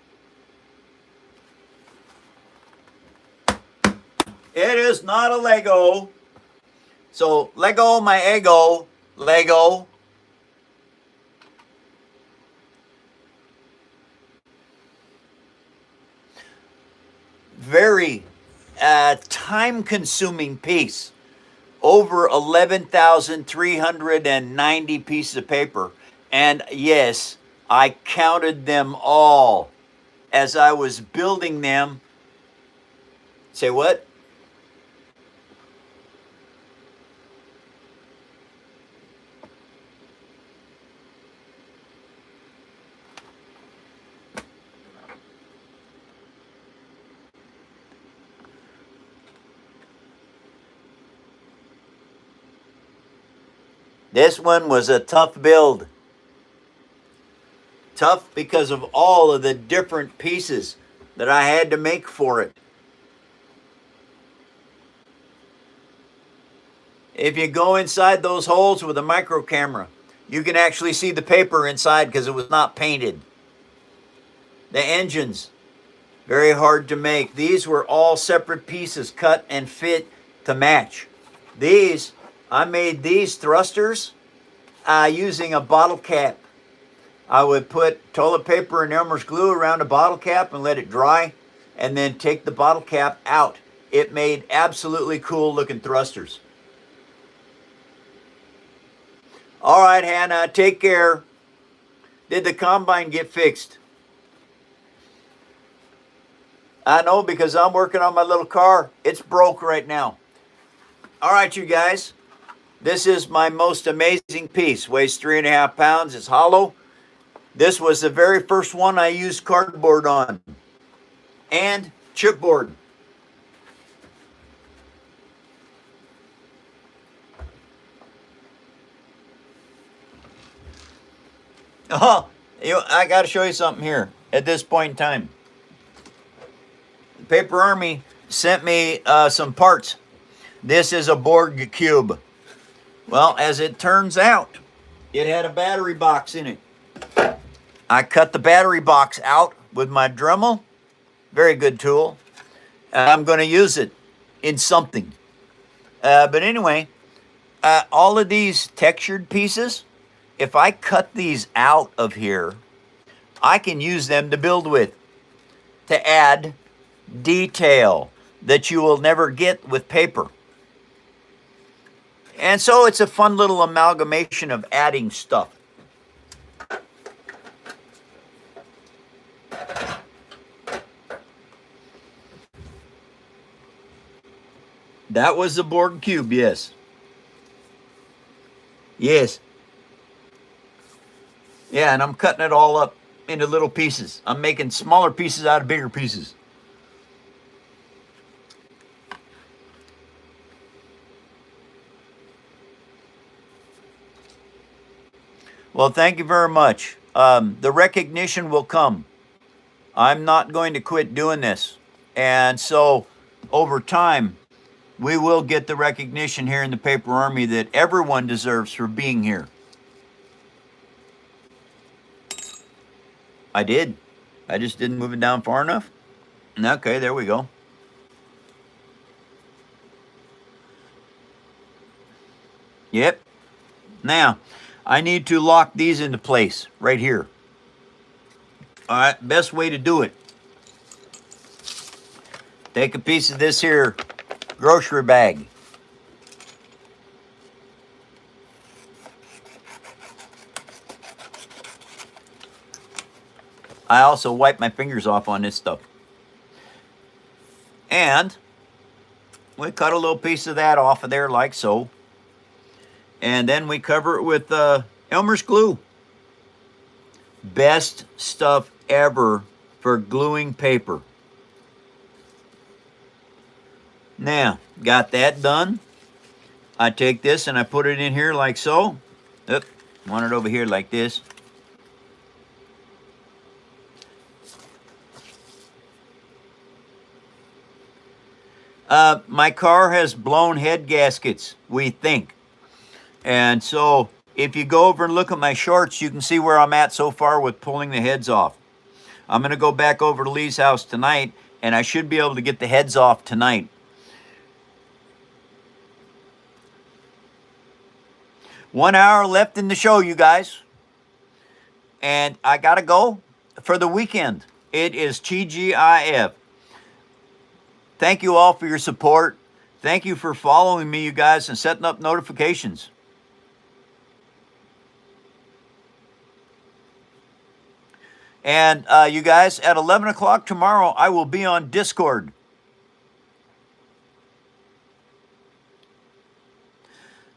It is not a Lego. So, Lego my ego, Lego. Very time-consuming piece. Over 11,390 pieces of paper. And yes, I counted them all as I was building them. Say what? This one was a tough build. Tough because of all of the different pieces that I had to make for it. If you go inside those holes with a micro camera, you can actually see the paper inside because it was not painted. The engines, very hard to make. These were all separate pieces, cut and fit to match. These, I made these thrusters using a bottle cap. I would put toilet paper and Elmer's glue around a bottle cap and let it dry, and then take the bottle cap out. It made absolutely cool looking thrusters. All right, Hannah, take care. Did the combine get fixed? I know, because I'm working on my little car. It's broke right now. All right, you guys. This is my most amazing piece. Weighs 3.5 pounds. It's hollow. This was the very first one I used cardboard on. And chipboard. Oh, I got to show you something here at this point in time. The Paper Army sent me some parts. This is a Borg cube. Well, as it turns out, it had a battery box in it. I cut the battery box out with my Dremel. Very good tool. I'm going to use it in something. But anyway, all of these textured pieces, if I cut these out of here, I can use them to build with, to add detail that you will never get with paper. And so it's a fun little amalgamation of adding stuff. That was the Borg cube, yes. Yes. Yeah, and I'm cutting it all up into little pieces. I'm making smaller pieces out of bigger pieces. Well, thank you very much. The recognition will come. I'm not going to quit doing this. And so, over time, we will get the recognition here in the Paper Army that everyone deserves for being here. I did. I just didn't move it down far enough. Okay, there we go. Yep. Now, I need to lock these into place right here. All right, best way to do it. Take a piece of this here grocery bag. I also wipe my fingers off on this stuff. And we cut a little piece of that off of there like so. And then we cover it with Elmer's glue. Best stuff ever for gluing paper. Now, got that done. I take this and I put it in here like so. Oop, want it over here like this. My car has blown head gaskets, we think. And so if you go over and look at my shorts, you can see where I'm at so far with pulling the heads off. I'm going to go back over to Lee's house tonight, and I should be able to get the heads off tonight. One hour left in the show, you guys. And I got to go for the weekend. It is TGIF. Thank you all for your support. Thank you for following me, you guys, and setting up notifications. And you guys, at 11 o'clock tomorrow, I will be on Discord.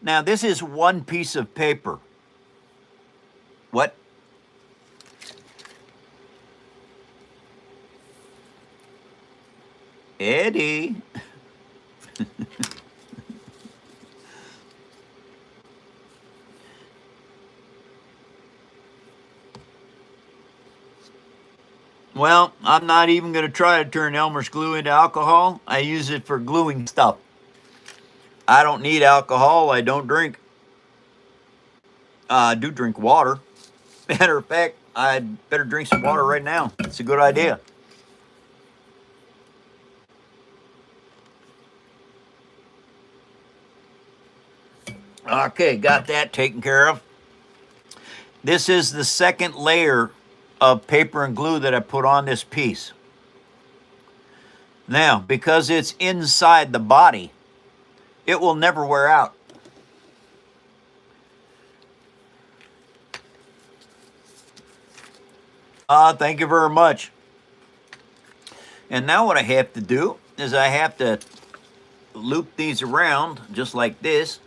Now, this is one piece of paper. What? Eddie. Well, I'm not even going to try to turn Elmer's glue into alcohol. I use it for gluing stuff. I don't need alcohol. I don't drink. I do drink water. Matter of fact, I'd better drink some water right now. It's a good idea. Okay, got that taken care of. This is the second layer of paper and glue that I put on this piece. Now, because it's inside the body, it will never wear out. Thank you very much. And now what I have to do is I have to loop these around just like this.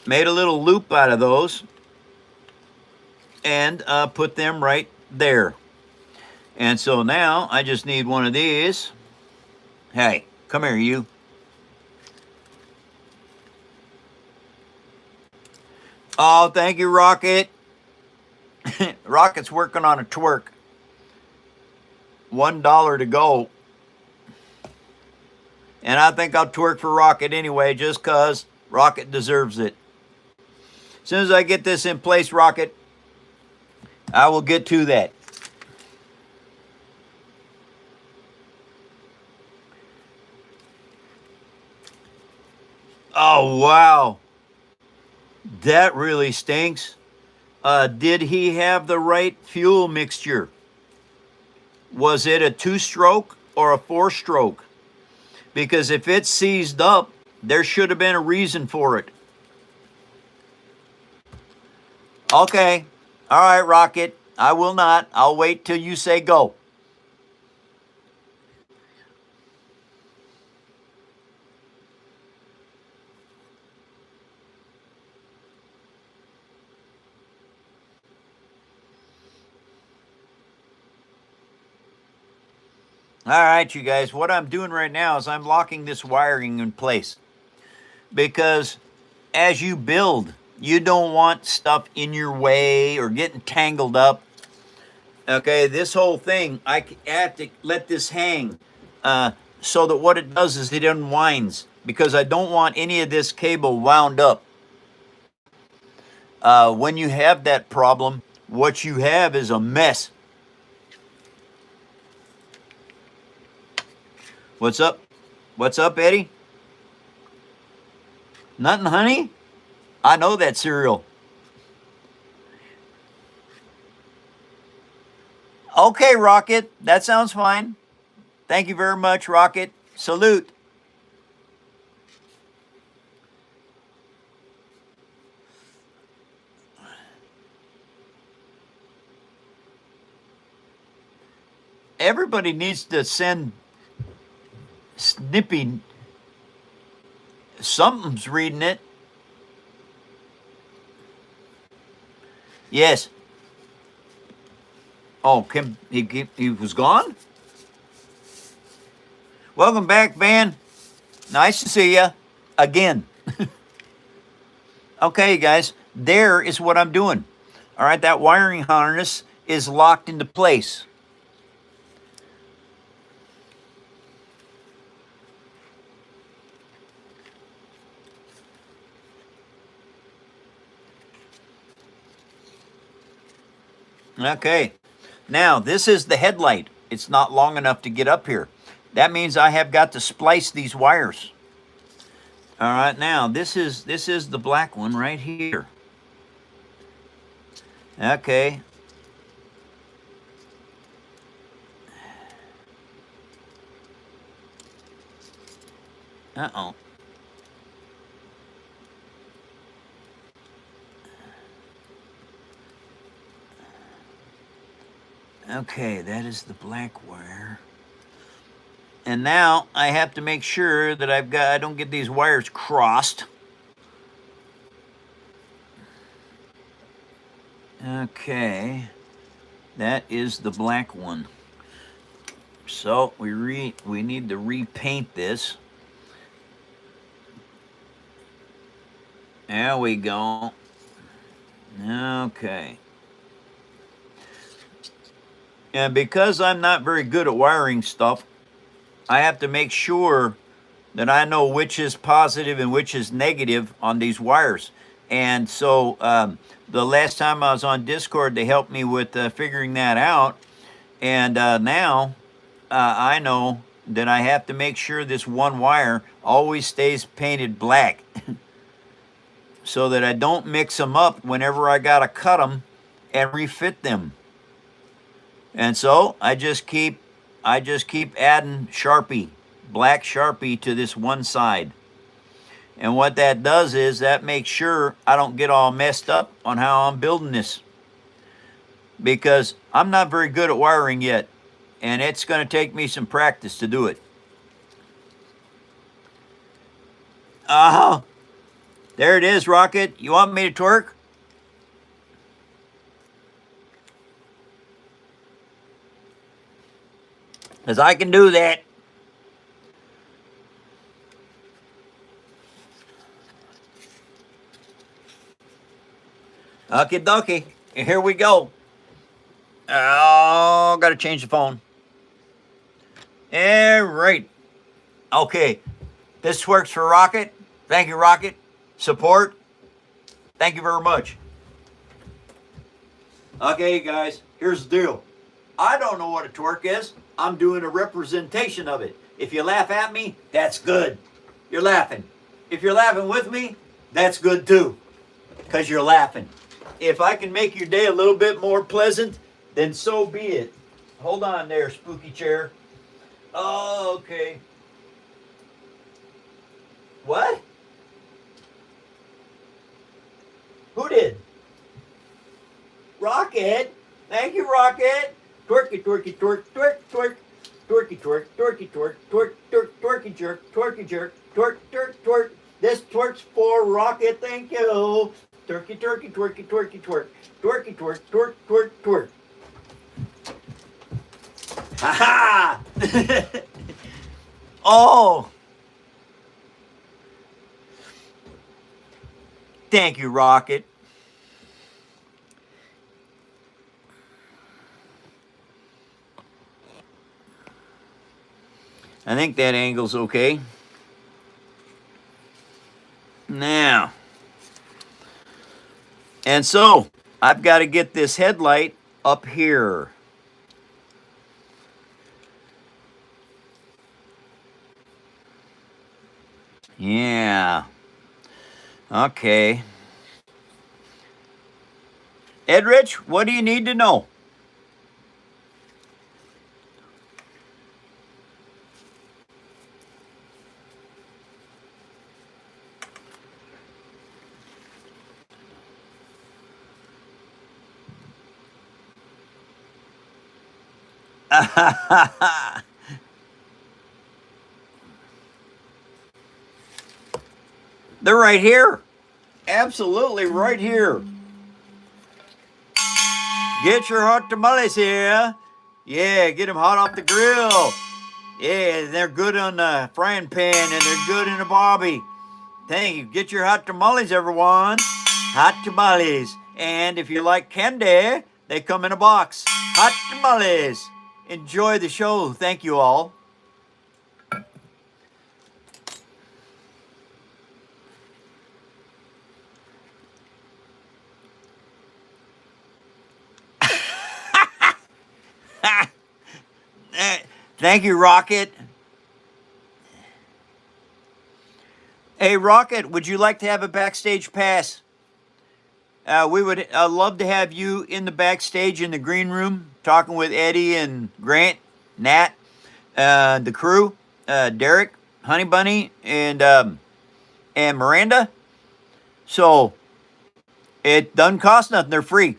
Made a little loop out of those and put them right there. And so now I just need one of these. Hey, come here, you. Oh, thank you, Rocket. Rocket's working on a twerk. $1 to go. And I think I'll twerk for Rocket anyway, just because Rocket deserves it. As soon as I get this in place, Rocket, I will get to that. Oh, wow. That really stinks. Did he have the right fuel mixture? Was it a 2-stroke or a 4-stroke? Because if it's seized up, there should have been a reason for it. Okay. All right, Rocket. I will not. I'll wait till you say go. All right, you guys, what I'm doing right now is I'm locking this wiring in place because as you build, you don't want stuff in your way or getting tangled up. Okay, this whole thing, I have to let this hang so that what it does is it unwinds because I don't want any of this cable wound up. When you have that problem, what you have is a mess. What's up? What's up, Eddie? Nothing, honey? I know that cereal. Okay, Rocket. That sounds fine. Thank you very much, Rocket. Salute. Everybody needs to send Snippy. Something's reading it. Yes. Oh, Kim, he was gone? Welcome back, Van. Nice to see you again. Okay, guys, there is what I'm doing. All right, that wiring harness is locked into place. Okay, now this is the headlight. It's not long enough to get up here. That means I have got to splice these wires. All right, now this is the black one right here. Okay. Uh-oh. Okay, that is the black wire. And now I have to make sure that I don't get these wires crossed. Okay, that is the black one. So we need to repaint this. There we go. Okay. And because I'm not very good at wiring stuff, I have to make sure that I know which is positive and which is negative on these wires. And so the last time I was on Discord, they helped me with figuring that out. And now I know that I have to make sure this one wire always stays painted black. so that I don't mix them up whenever I gotta cut them and refit them. And so I just keep adding Sharpie, black Sharpie to this one side. And what that does is that makes sure I don't get all messed up on how I'm building this, because I'm not very good at wiring yet, and it's going to take me some practice to do it. There it is, Rocket. You want me to torque? Because I can do that. Okie dokie. Here we go. Oh, got to change the phone. All right. Okay. This works for Rocket. Thank you, Rocket. Support. Thank you very much. Okay, guys. Here's the deal. I don't know what a torque is. I'm doing a representation of it. If you laugh at me, that's good. You're laughing. If you're laughing with me, that's good too, because you're laughing. If I can make your day a little bit more pleasant, then so be it. Hold on there, spooky chair. Oh, okay. What? Who did? Rocket. Thank you, Rocket. Twerky, twerky, twerk, twerk, twerk. Twerky, twerk, twerky, twerk, twerk, twerk, twerky, jerk, twerky, jerk, twerk, twerk, twerk. This twerk's for Rocket, thank you. Twerky, twerky, twerky, twerky, twerk. Twerky, twerk, twerk, twerk, twerk. Ha ha! Oh! Thank you, Rocket. I think that angle's okay. Now, and so I've got to get this headlight up here. Yeah. Okay. Edrich, what do you need to know? They're right here. Absolutely right here. Get your hot tamales here. Yeah, get them hot off the grill. Yeah, they're good on the frying pan and they're good in the barbie. Thank you. Get your hot tamales, everyone. Hot tamales. And if you like candy, they come in a box. Hot tamales. Enjoy the show. Thank you all. Thank you, Rocket. Hey, Rocket, would you like to have a backstage pass? We would love to have you in the backstage in the green room, talking with Eddie and Grant, Nat, the crew, Derek, Honey Bunny, and Miranda. So it doesn't cost nothing; they're free.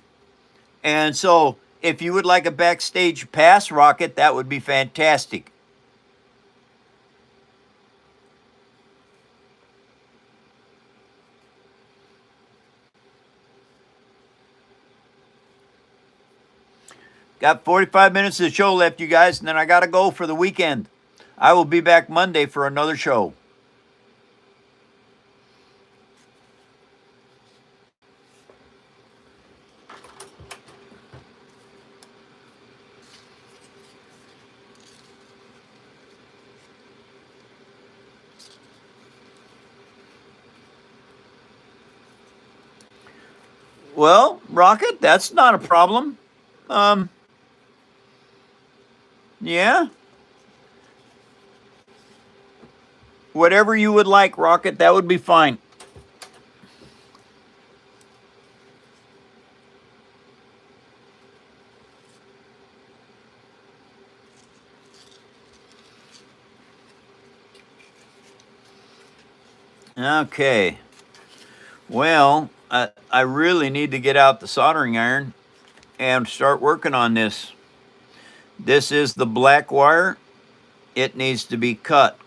And so, if you would like a backstage pass, Rocket, that would be fantastic. Got 45 minutes of the show left, you guys, and then I got to go for the weekend. I will be back Monday for another show. Well, Rocket, that's not a problem. Yeah. Whatever you would like, Rocket, that would be fine. Okay. Well, I really need to get out the soldering iron and start working on this. This is the black wire. It needs to be cut.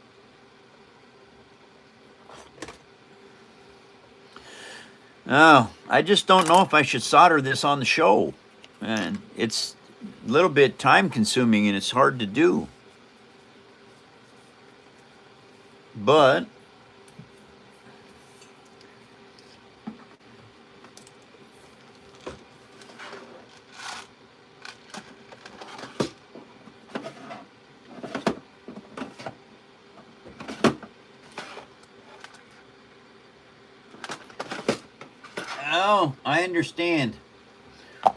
Oh, I just don't know if I should solder this on the show. And it's a little bit time consuming and it's hard to do. But oh, I understand.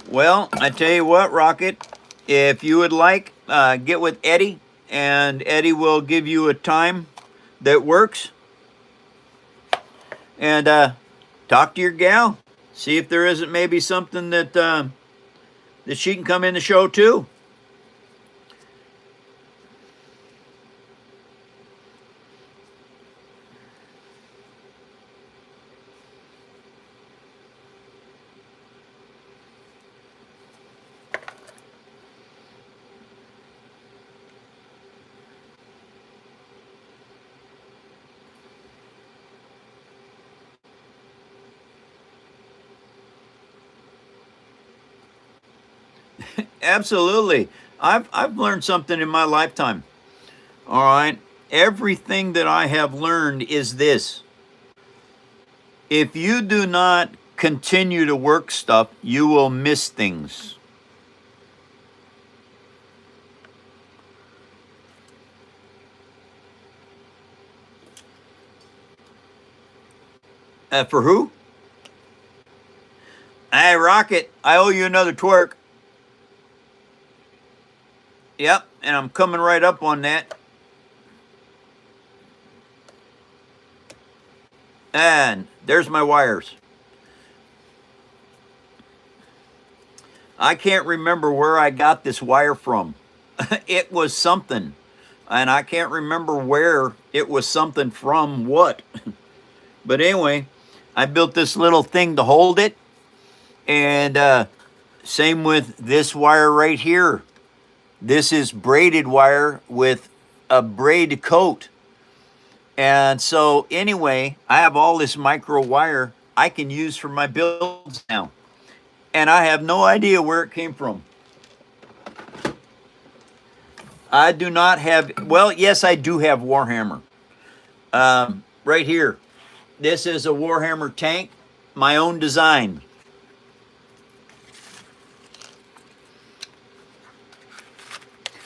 Well, I tell you what, Rocket, if you would like, get with Eddie, and Eddie will give you a time that works. And talk to your gal. See if there isn't maybe something that that she can come in the show too. Absolutely. I've learned something in my lifetime. All right. Everything that I have learned is this. If you do not continue to work stuff, you will miss things. For who? Hey, Rocket, I owe you another twerk. Yep, and I'm coming right up on that. And there's my wires. I can't remember where I got this wire from. It was something. And I can't remember where it was something from what. But anyway, I built this little thing to hold it. And same with this wire right here. This is braided wire with a braid coat. And so anyway, I have all this micro wire I can use for my builds now. And I have no idea where it came from. I do not have, well, yes, I do have Warhammer. Right here. This is a Warhammer tank, my own design.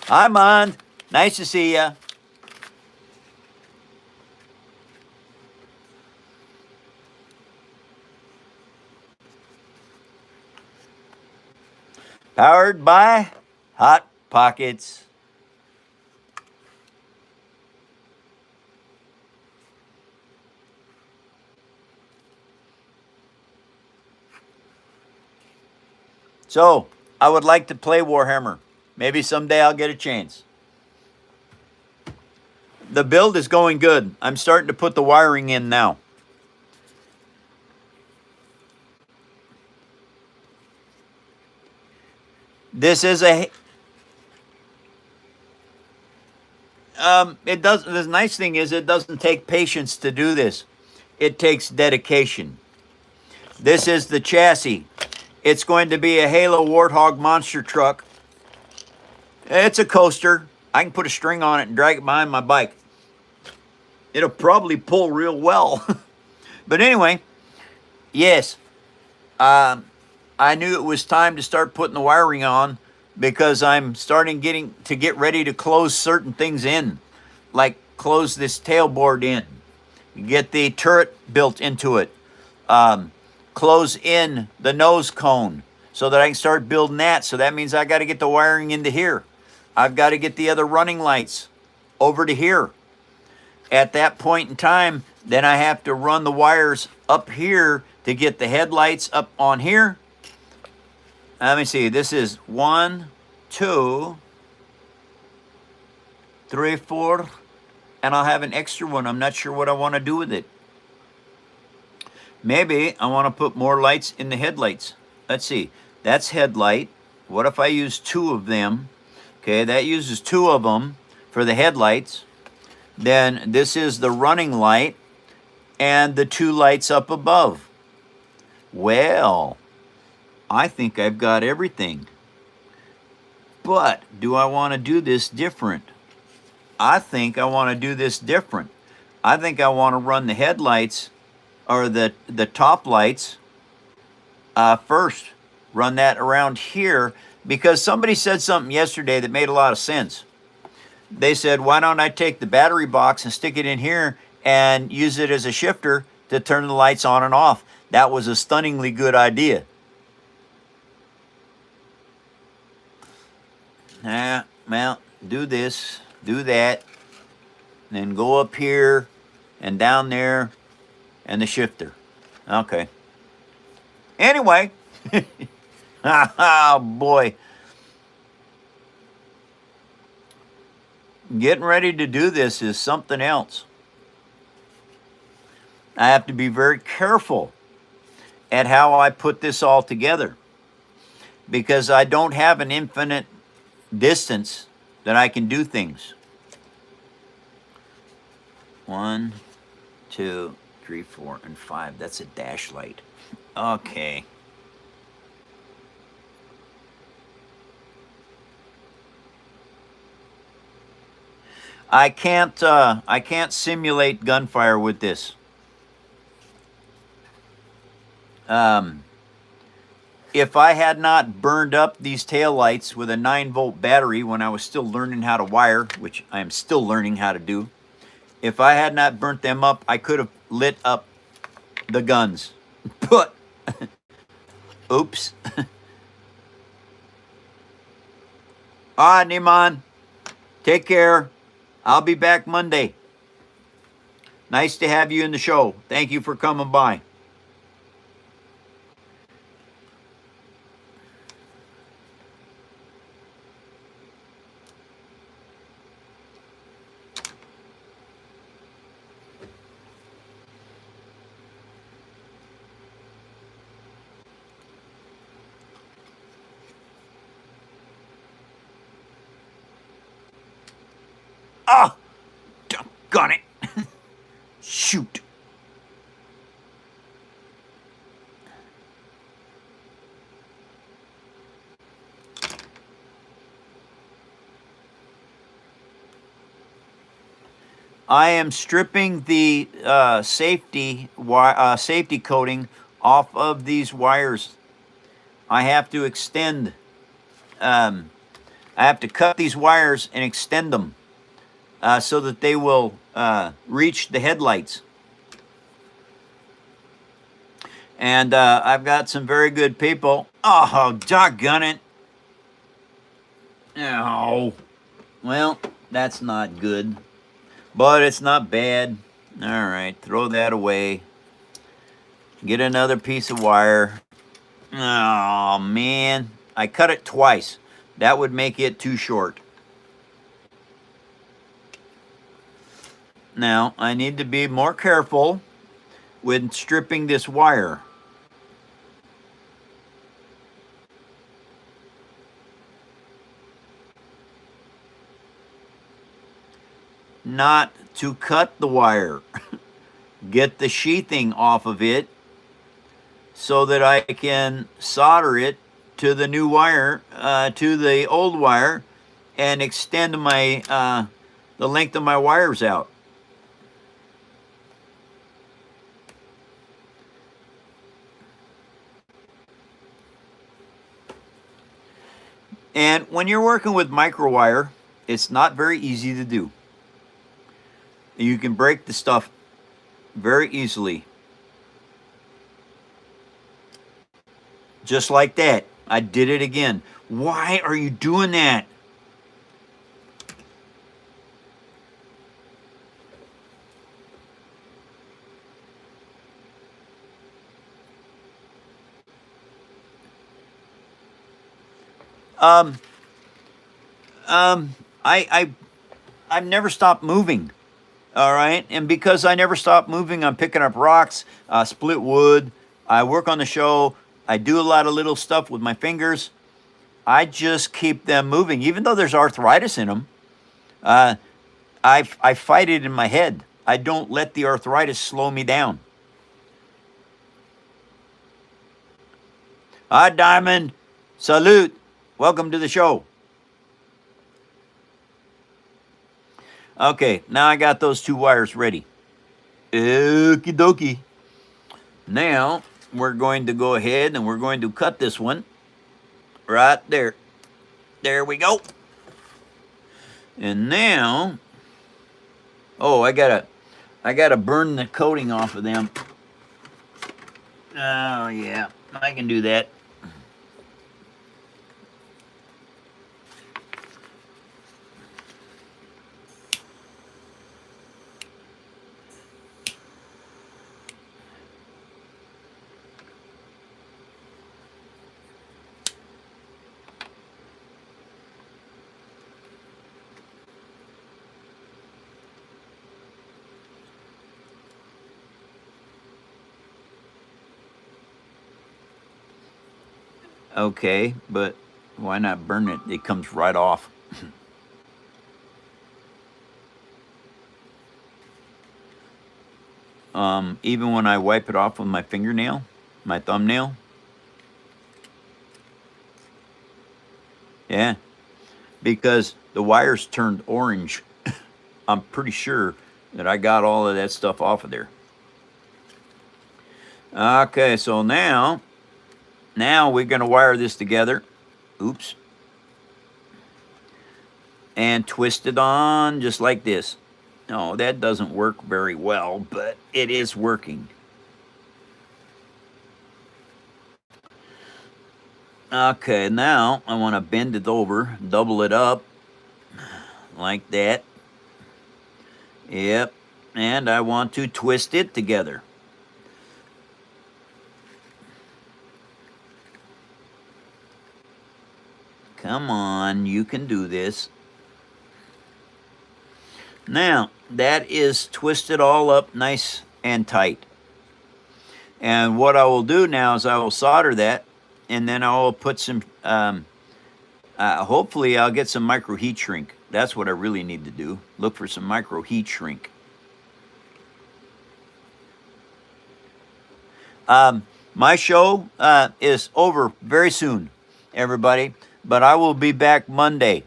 Hi, Mond. Nice to see ya. Powered by Hot Pockets. So, I would like to play Warhammer. Maybe someday I'll get a chance. The build is going good. I'm starting to put the wiring in now. This is a... it does. The nice thing is it doesn't take patience to do this. It takes dedication. This is the chassis. It's going to be a Halo Warthog monster truck. It's a coaster. I can put a string on it and drag it behind my bike. It'll probably pull real well. But anyway, yes. I knew it was time to start putting the wiring on because I'm starting to get ready to close certain things in. Like close this tailboard in. Get the turret built into it. Close in the nose cone so that I can start building that. So that means I got to get the wiring into here. I've got to get the other running lights over to here. At that point in time, then I have to run the wires up here to get the headlights up on here. Let me see. This is 1, 2, 3, 4, and I'll have an extra one. I'm not sure what I want to do with it. Maybe I want to put more lights in the headlights. Let's see. That's headlight. What if I use 2 of them? Okay, that uses 2 of them for the headlights. Then this is the running light and the 2 lights up above. Well, I think I've got everything. But do I want to do this different? I think I want to do this different. I think I want to run the headlights or the top lights first. Run that around here because somebody said something yesterday that made a lot of sense. They said, why don't I take the battery box and stick it in here and use it as a shifter to turn the lights on and off? That was a stunningly good idea. Well, do this, do that, and then go up here and down there and the shifter. Okay. Anyway, oh boy. Getting ready to do this is something else. I have to be very careful at how I put this all together because I don't have an infinite distance that I can do things. 1, 2, 3, 4, and 5. That's a dash light. Okay. I can't simulate gunfire with this. If I had not burned up these taillights with a 9-volt battery when I was still learning how to wire, which I am still learning how to do, if I had not burnt them up, I could have lit up the guns. But, oops. All right, Niman, take care. I'll be back Monday. Nice to have you in the show. Thank you for coming by. Ah, doggone it. Shoot. I am stripping the safety coating off of these wires. I have to extend. I have to cut these wires and extend them so that they will reach the headlights. And I've got some very good people. Oh, doggone it. Oh, well, that's not good. But it's not bad. All right, throw that away. Get another piece of wire. Oh, man. I cut it twice. That would make it too short. Now, I need to be more careful with stripping this wire. Not to cut the wire. Get the sheathing off of it so that I can solder it to the new wire, to the old wire, and extend my the length of my wires out. And when you're working with microwire, it's not very easy to do. You can break the stuff very easily. Just like that. I did it again. Why are you doing that? I've never stopped moving. All right, and because I never stop moving, I'm picking up rocks, split wood. I work on the show. I do a lot of little stuff with my fingers. I just keep them moving, even though there's arthritis in them. I fight it in my head. I don't let the arthritis slow me down. Hi, Diamond. Salute. Welcome to the show. Okay, now I got those 2 wires ready. Okie dokie. Now we're going to go ahead and we're going to cut this one right there. There we go. And now, oh, I gotta burn the coating off of them. Oh yeah, I can do that. Okay, but why not burn it? It comes right off. Even when I wipe it off with my fingernail, my thumbnail. Yeah, because the wires turned orange. I'm pretty sure that I got all of that stuff off of there. Okay, so now we're going to wire this together. Oops. And twist it on just like this. No, that doesn't work very well, but it is working. Okay, now I want to bend it over, double it up, like that. Yep, and I want to twist it together. Come on, you can do this. Now, that is twisted all up nice and tight. And what I will do now is I will solder that, and then I will put some, hopefully I'll get some micro heat shrink. That's what I really need to do. Look for some micro heat shrink. My show is over very soon, everybody. But I will be back Monday,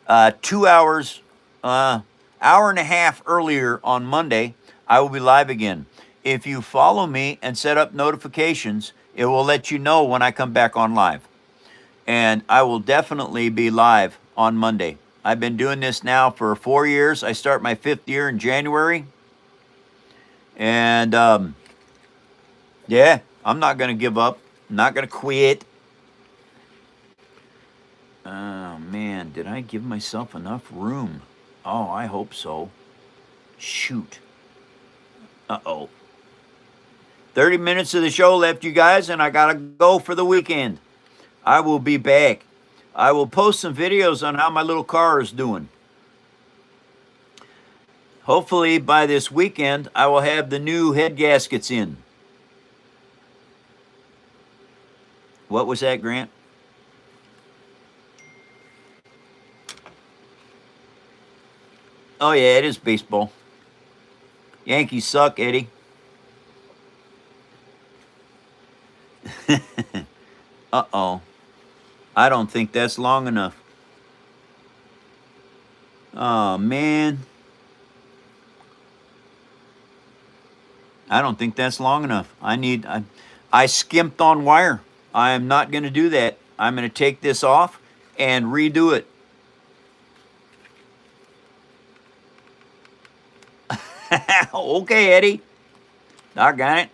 2 hours, hour and a half earlier on Monday. I will be live again. If you follow me and set up notifications, it will let you know when I come back on live. And I will definitely be live on Monday. I've been doing this now for 4 years. I start my 5th year in January. And yeah, I'm not going to give up. I'm not going to quit. Oh man, did I give myself enough room? Oh, I hope so. Shoot. Uh-oh. 30 minutes of the show left, you guys, and I gotta go for the weekend. I will be back. I will post some videos on how my little car is doing. Hopefully by this weekend, I will have the new head gaskets in. What was that, Grant? Oh yeah, it is baseball. Yankees suck, Eddie. Uh-oh. I don't think that's long enough. Oh, man. I don't think that's long enough. I skimped on wire. I am not going to do that. I'm going to take this off and redo it. Okay, Eddie. Doggone it.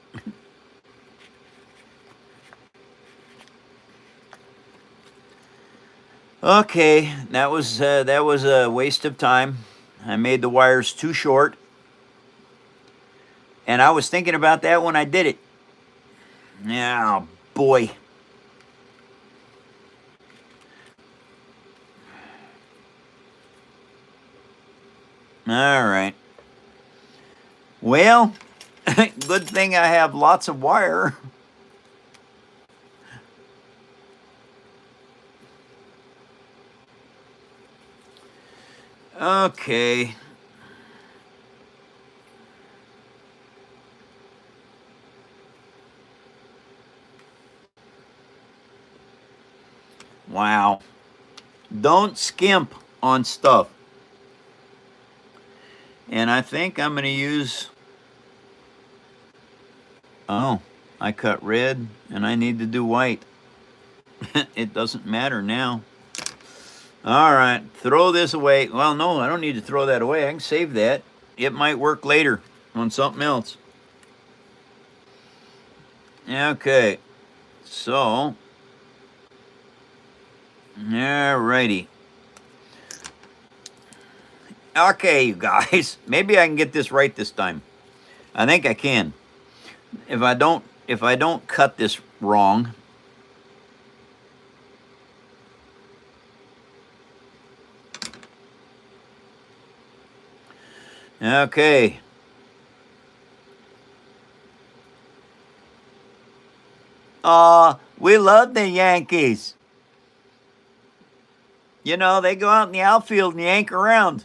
Okay, that was a waste of time. I made the wires too short. And I was thinking about that when I did it. Oh, boy. All right. Well, good thing I have lots of wire. Okay. Wow. Don't skimp on stuff. And I think I'm going to use... Oh, I cut red and I need to do white. It doesn't matter now. All right, throw this away. Well, no, I don't need to throw that away. I can save that. It might work later on something else. Okay, so... Alrighty. Okay, you guys. Maybe I can get this right this time. I think I can. If I don't cut this wrong. Okay. We love the Yankees. You know, they go out in the outfield and yank around.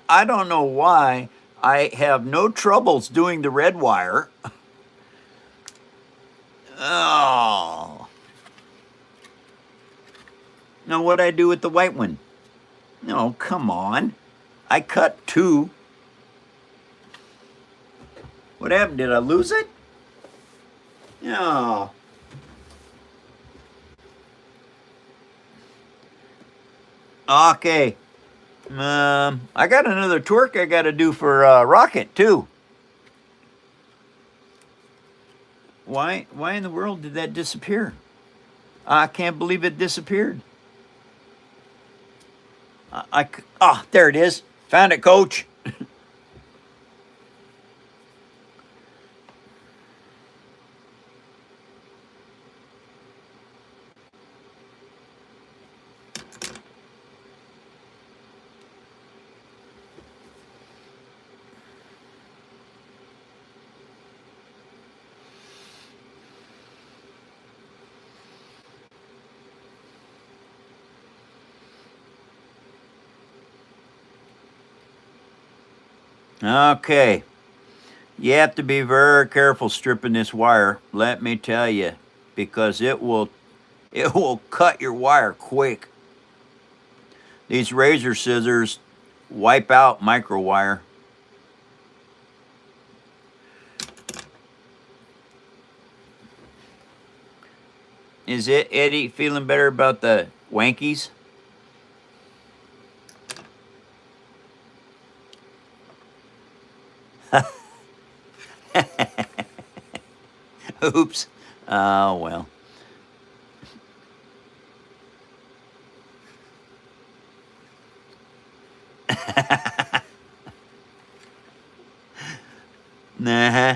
I don't know why I have no troubles doing the red wire. Oh. Now what'd I do with the white one? No, come on. I cut 2. What happened? Did I lose it? No. Okay. I got another torque I got to do for rocket too. Why in the world did that disappear? I can't believe it disappeared. There it is. Found it, coach. Okay. You have to be very careful stripping this wire, let me tell you, because it will cut your wire quick. These razor scissors wipe out micro wire. Is it Eddie feeling better about the wankies? Oops. Oh, well. Nah.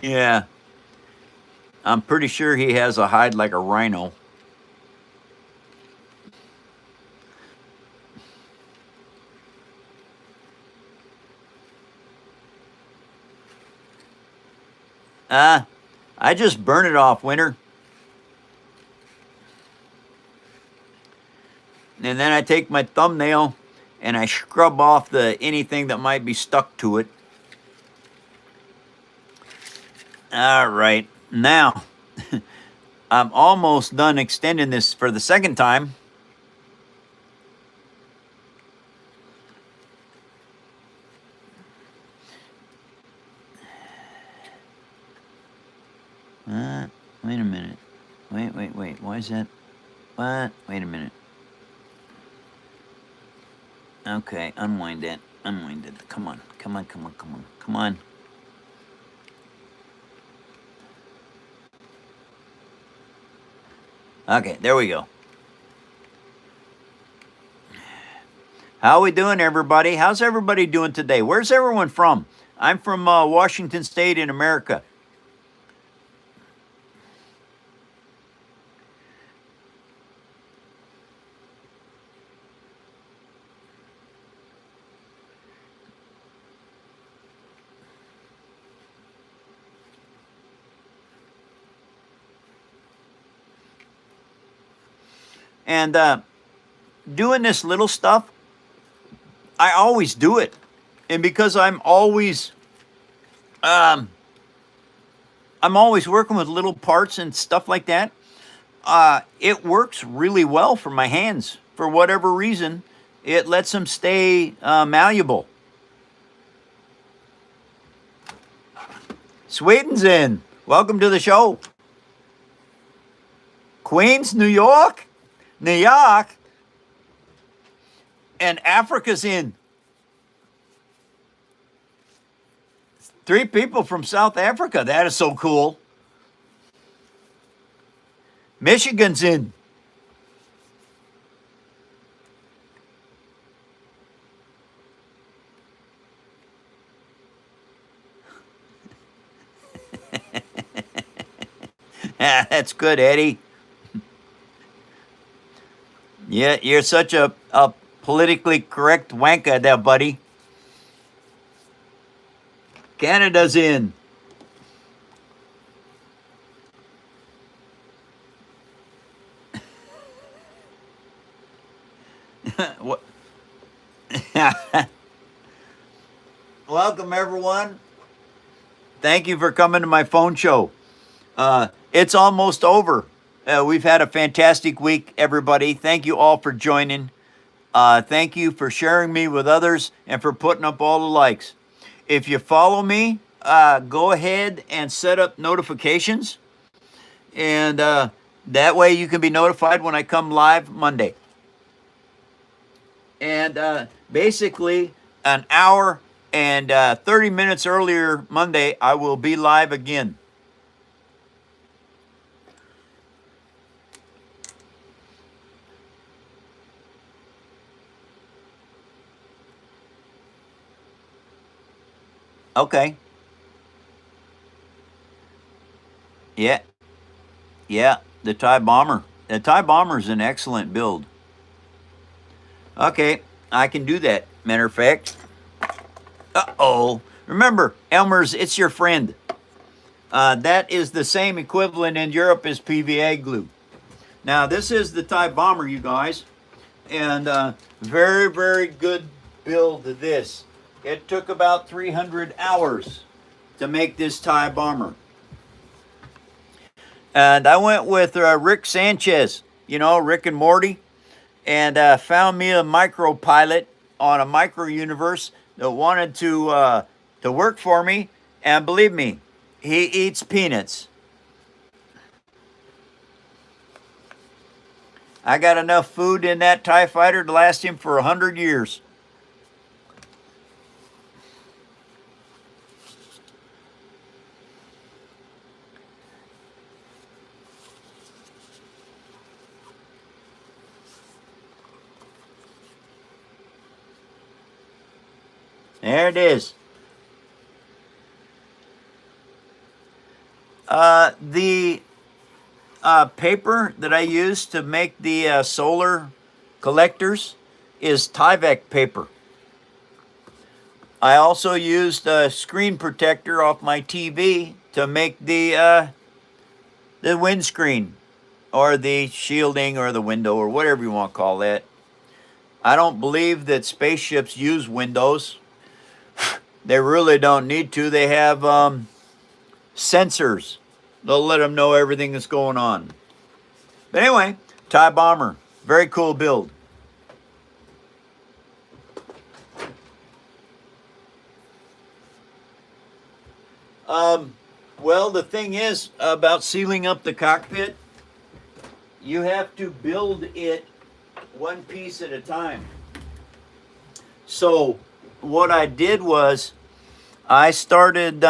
Yeah. I'm pretty sure he has a hide like a rhino. I just burn it off, Winter. And then I take my thumbnail and I scrub off anything that might be stuck to it. All right, now I'm almost done extending this for the second time. Wait a minute. Wait. Why is that? What? Wait a minute. Okay, unwind it. Unwind it. Come on. Okay, there we go. How we doing, everybody? How's everybody doing today? Where's everyone from? I'm from Washington State in America. And doing this little stuff, I always do it. And because I'm always working with little parts and stuff like that, it works really well for my hands. For whatever reason, it lets them stay malleable. Sweden's in. Welcome to the show. Queens, New York, and Africa's in. 3 people from South Africa. That is so cool. Michigan's in. That's good, Eddie. Yeah, you're such a politically correct wanker there, buddy. Canada's in. Welcome, everyone. Thank you for coming to my phone show. It's almost over. We've had a fantastic week, everybody. Thank you all for joining. Thank you for sharing me with others and for putting up all the likes. If you follow me, go ahead and set up notifications. And that way you can be notified when I come live Monday. And basically, an hour and 30 minutes earlier Monday, I will be live again. Okay. Yeah. Yeah, the TIE Bomber. The TIE Bomber is an excellent build. Okay, I can do that. Matter of fact. Uh-oh. Remember, Elmer's, it's your friend. That is the same equivalent in Europe as PVA glue. Now, this is the TIE Bomber, you guys. And very, very good build to this. It took about 300 hours to make this TIE Bomber. And I went with Rick Sanchez, you know, Rick and Morty, and found me a micro pilot on a micro universe that wanted to work for me. And believe me, he eats peanuts. I got enough food in that TIE fighter to last him for 100 years. There it is. The paper that I use to make the solar collectors is Tyvek paper. I also used a screen protector off my TV to make the windscreen or the shielding or the window or whatever you want to call that. I don't believe that spaceships use windows. They really don't need to. They have sensors. They'll let them know everything that's going on. But anyway, TIE Bomber. Very cool build. Well, the thing is about sealing up the cockpit, you have to build it one piece at a time. So what I did was I started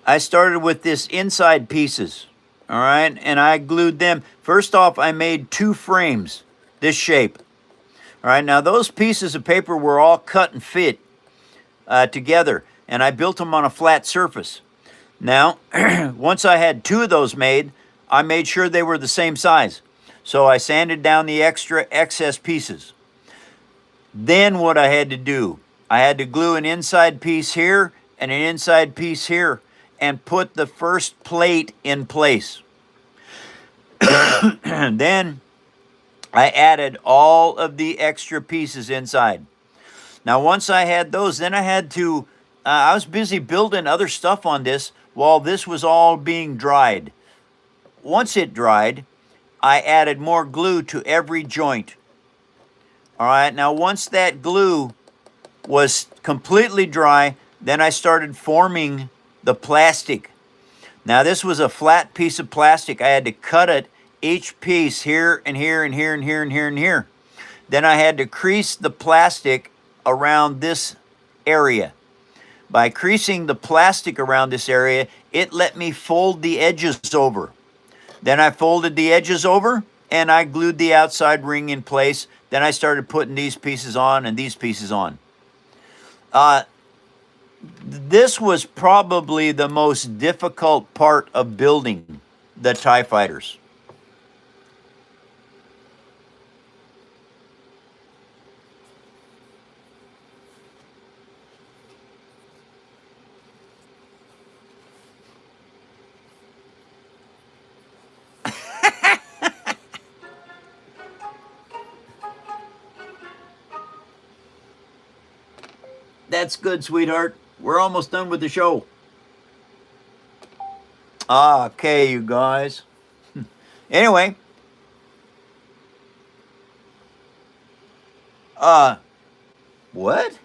with this inside pieces, all right, and I glued them. First off, I made 2 frames, this shape, All right, now those pieces of paper were all cut and fit together, and I built them on a flat surface. Now, once I had 2 of those made, I made sure they were the same size. So I sanded down the excess pieces. Then what I had to do, I had to glue an inside piece here and an inside piece here and put the first plate in place. Then I added all of the extra pieces inside. Now, once I had those, then I had to, I was busy building other stuff on this while this was all being dried. Once it dried, I added more glue to every joint. All right, now once that glue was completely dry, then I started forming the plastic. Now this was a flat piece of plastic. I had to cut it, each piece here and here and here and here and here and here. Then I had to crease the plastic around this area. By creasing the plastic around this area, it let me fold the edges over. Then I folded the edges over and I glued the outside ring in place. Then I started putting these pieces on and these pieces on. This was probably the most difficult part of building the TIE fighters. That's good, sweetheart. We're almost done with the show. Okay, you guys. Anyway. What?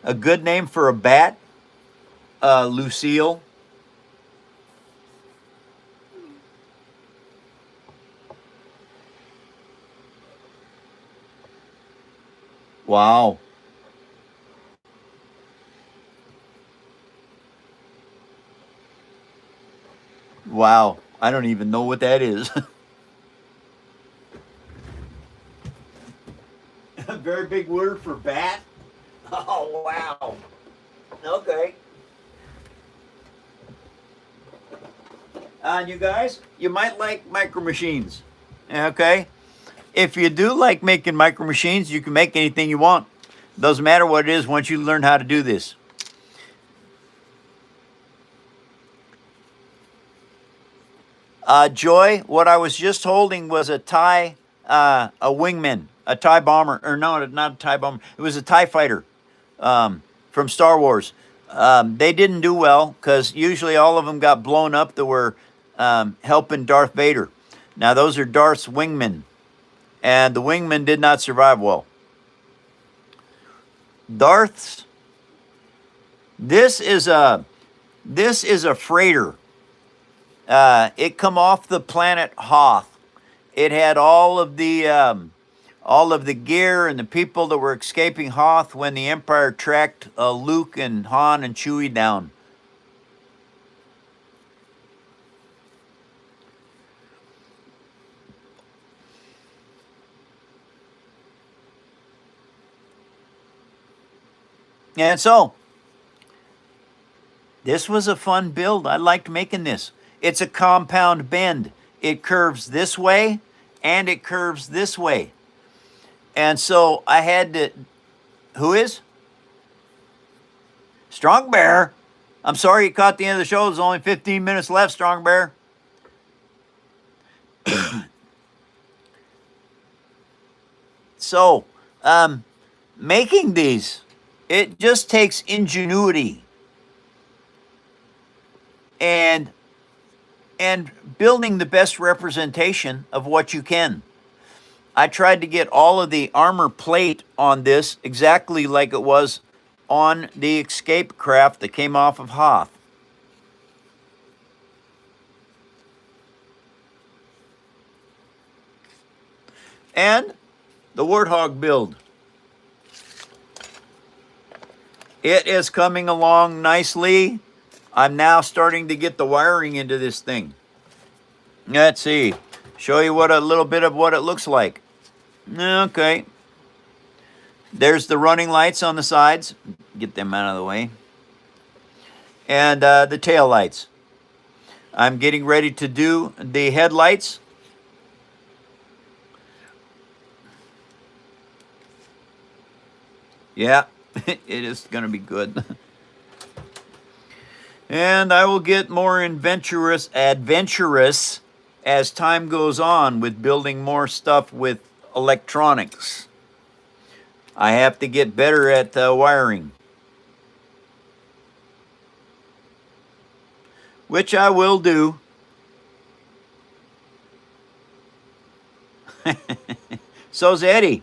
A good name for a bat? Lucille. Wow. Wow. I don't even know what that is. A very big word for bat? Oh, wow. Okay. You guys, you might like micro machines. Okay? If you do like making micro machines, you can make anything you want. Doesn't matter what it is once you learn how to do this. Joy, what I was just holding was a TIE, a wingman, a TIE bomber, or no, not a TIE bomber. It was a TIE fighter from Star Wars. They didn't do well because usually all of them got blown up that were helping Darth Vader. Now those are Darth's wingmen. And the wingman did not survive well. Darth's. This is a freighter. It come off the planet Hoth. It had all of the gear and the people that were escaping Hoth when the Empire tracked Luke and Han and Chewie down. And so, this was a fun build. I liked making this. It's a compound bend. It curves this way and it curves this way. And so I had to, who is? Strong Bear. I'm sorry you caught the end of the show. There's only 15 minutes left, Strong Bear. So, making these, it just takes ingenuity and building the best representation of what you can. I tried to get all of the armor plate on this exactly like it was on the escape craft that came off of Hoth. And the Warthog build. It is coming along nicely. I'm now starting to get the wiring into this thing. Let's see. Show you what a little bit of what it looks like. Okay. There's the running lights on the sides. Get them out of the way. And the tail lights. I'm getting ready to do the headlights. Yeah, it is going to be good. And I will get more adventurous as time goes on with building more stuff with electronics. I have to get better at wiring, which I will do. So's Eddie.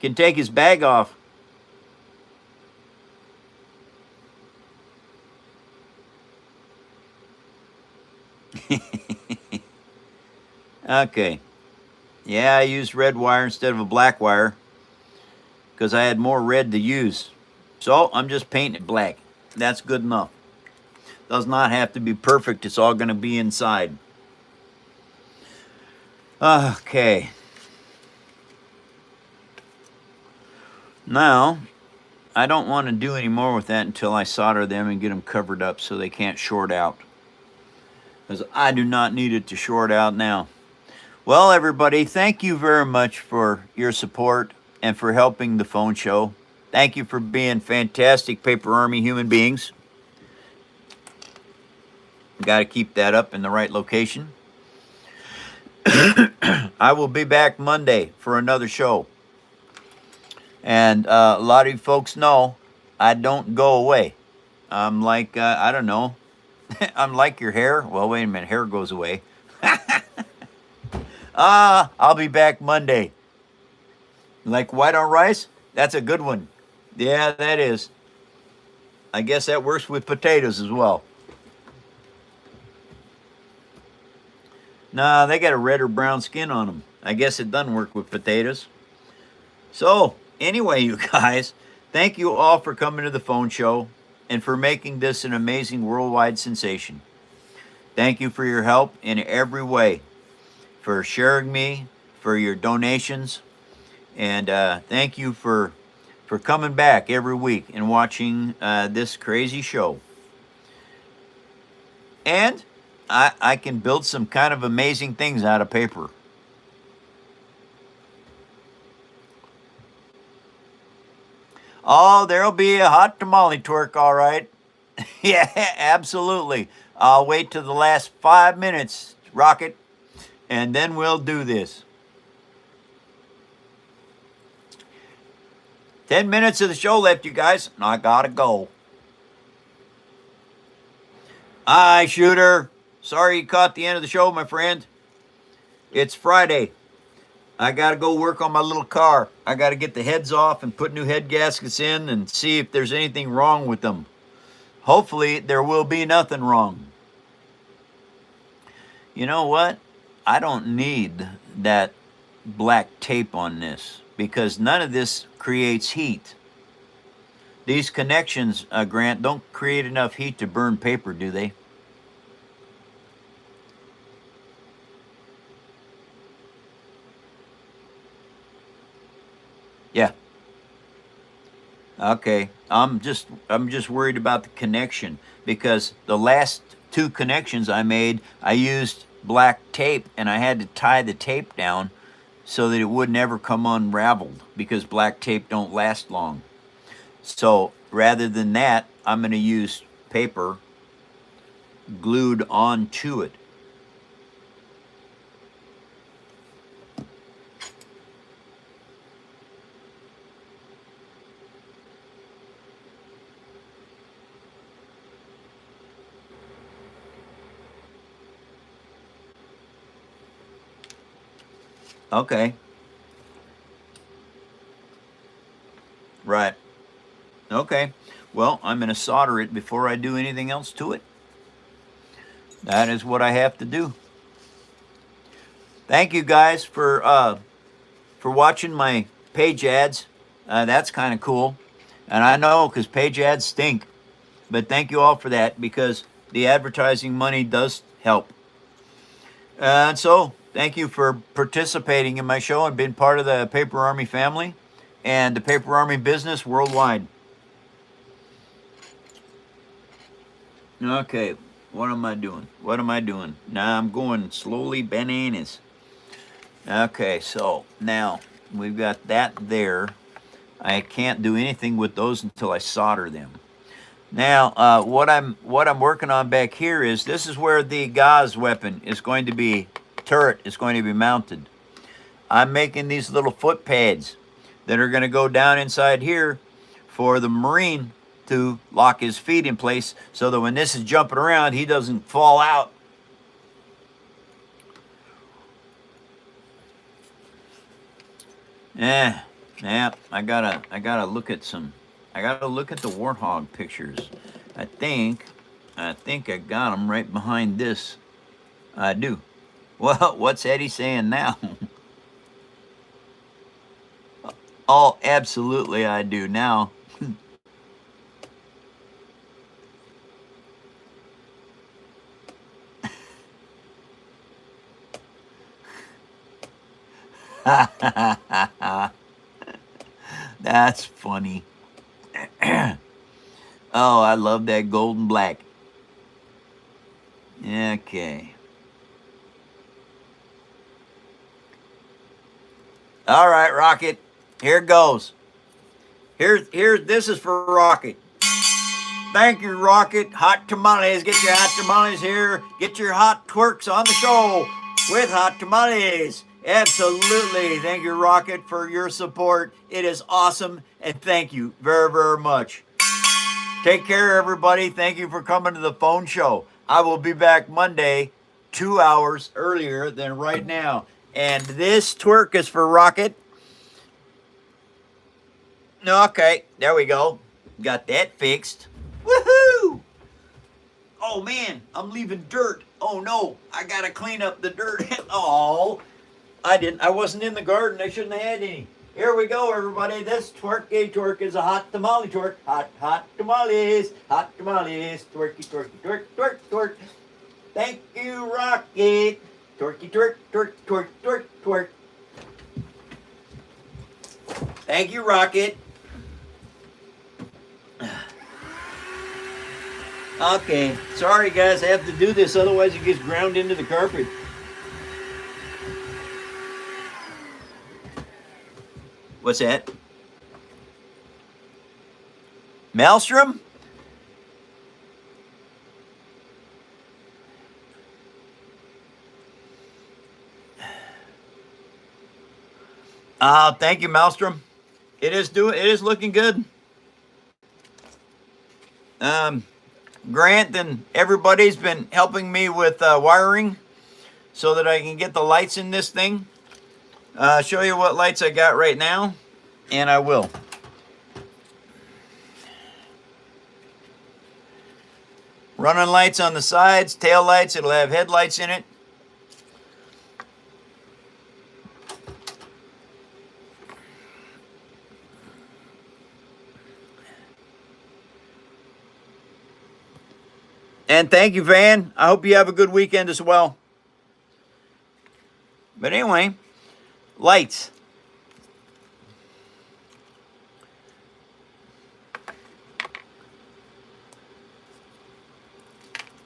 Can take his bag off. Okay. Yeah, I used red wire instead of a black wire because I had more red to use. So I'm just painting it black. That's good enough. Does not have to be perfect. It's all going to be inside. Okay. Now, I don't want to do any more with that until I solder them and get them covered up so they can't short out. Because I do not need it to short out now. Well, everybody, thank you very much for your support and for helping the phone show. Thank you for being fantastic Paper Army human beings. Got to keep that up in the right location. I will be back Monday for another show. And a lot of you folks know I don't go away. I'm like, I don't know. I'm like your hair. Well, wait a minute. Hair goes away. I'll be back Monday. Like white on rice? That's a good one. Yeah, that is. I guess that works with potatoes as well. Nah, they got a red or brown skin on them. I guess it doesn't work with potatoes. So, anyway, you guys, thank you all for coming to the phone show and for making this an amazing worldwide sensation. Thank you for your help in every way, for sharing me, for your donations, and thank you for coming back every week and watching this crazy show. And I can build some kind of amazing things out of paper. Oh, there'll be a hot tamale twerk, all right. Yeah, absolutely. I'll wait till the last 5 minutes, Rocket, and then we'll do this. 10 minutes of the show left, you guys, and I gotta go. Hi, Shooter. Sorry you caught the end of the show, my friend. It's Friday. I gotta go work on my little car. I gotta get the heads off and put new head gaskets in and see if there's anything wrong with them. Hopefully, there will be nothing wrong. You know what? I don't need that black tape on this because none of this creates heat. These connections, Grant, don't create enough heat to burn paper, do they? Yeah. Okay. I'm just worried about the connection because the last 2 connections I made, I used black tape and I had to tie the tape down so that it would never come unraveled because black tape don't last long. So rather than that, I'm going to use paper glued onto it. Okay. Right. Okay. Well, I'm going to solder it before I do anything else to it. That is what I have to do. Thank you guys for watching my page ads. That's kind of cool. And I know because page ads stink. But thank you all for that because the advertising money does help. And so, thank you for participating in my show and being part of the Paper Army family and the Paper Army business worldwide. Okay, what am I doing? What am I doing? Now I'm going slowly bananas. Okay, so now we've got that there. I can't do anything with those until I solder them. Now, what I'm working on back here is this is where the gauze weapon is going to be, turret is going to be mounted. I'm making these little foot pads that are going to go down inside here for the Marine to lock his feet in place so that when this is jumping around, he doesn't fall out. Yeah, I gotta look at the Warthog pictures. I think I got them right behind this. I do. Well, what's Eddie saying now? Oh, absolutely I do now. That's funny. Oh, I love that golden black. Okay. All right, Rocket. Here goes. This is for Rocket. Thank you, Rocket. Hot tamales. Get your hot tamales here. Get your hot twerks on the show with hot tamales. Absolutely. Thank you, Rocket, for your support. It is awesome, and thank you very, very much. Take care, everybody. Thank you for coming to the phone show. I will be back Monday, 2 hours earlier than right now. And this twerk is for Rocket. Okay, there we go. Got that fixed. Woohoo! Oh man, I'm leaving dirt. Oh no, I gotta clean up the dirt. Oh, I wasn't in the garden. I shouldn't have had any. Here we go, everybody. This twerk is a hot tamale twerk. Hot tamales. Hot tamales. Twerky, twerky, twerk, twerk, twerk. Thank you, Rocket. Twerky, twerk, twerk, twerk, twerk, twerk. Thank you, Rocket. Okay, sorry guys, I have to do this, otherwise it gets ground into the carpet. What's that? Maelstrom? Thank you, Maelstrom. It is looking good. Grant and everybody's been helping me with wiring so that I can get the lights in this thing. Show you what lights I got right now, and I will. Running lights on the sides, tail lights, it'll have headlights in it. And thank you, Van. I hope you have a good weekend as well. But anyway, lights.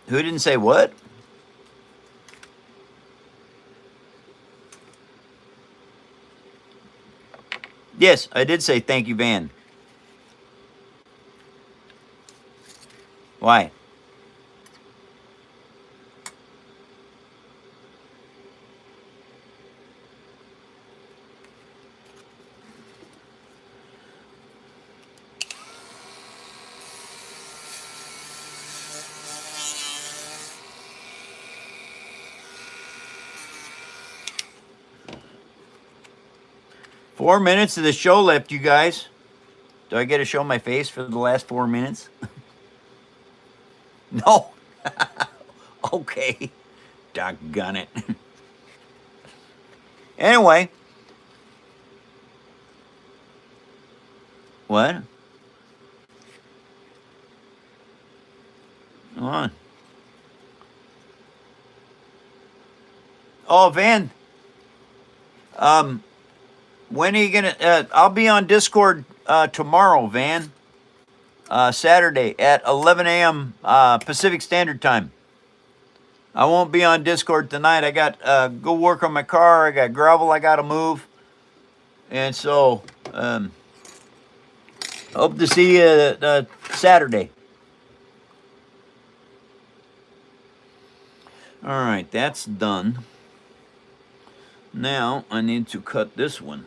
Who didn't say what? Yes, I did say thank you, Van. Why? Four minutes of the show left, you guys. Do I get to show my face for the last 4 minutes? No. Okay. Doggone it. Anyway. What? Come on. Oh, Van, when are you gonna? I'll be on Discord tomorrow, Van. Saturday at 11 a.m. Pacific Standard Time. I won't be on Discord tonight. I got go work on my car. I got gravel I got to move, and so hope to see you Saturday. All right, that's done. Now I need to cut this one.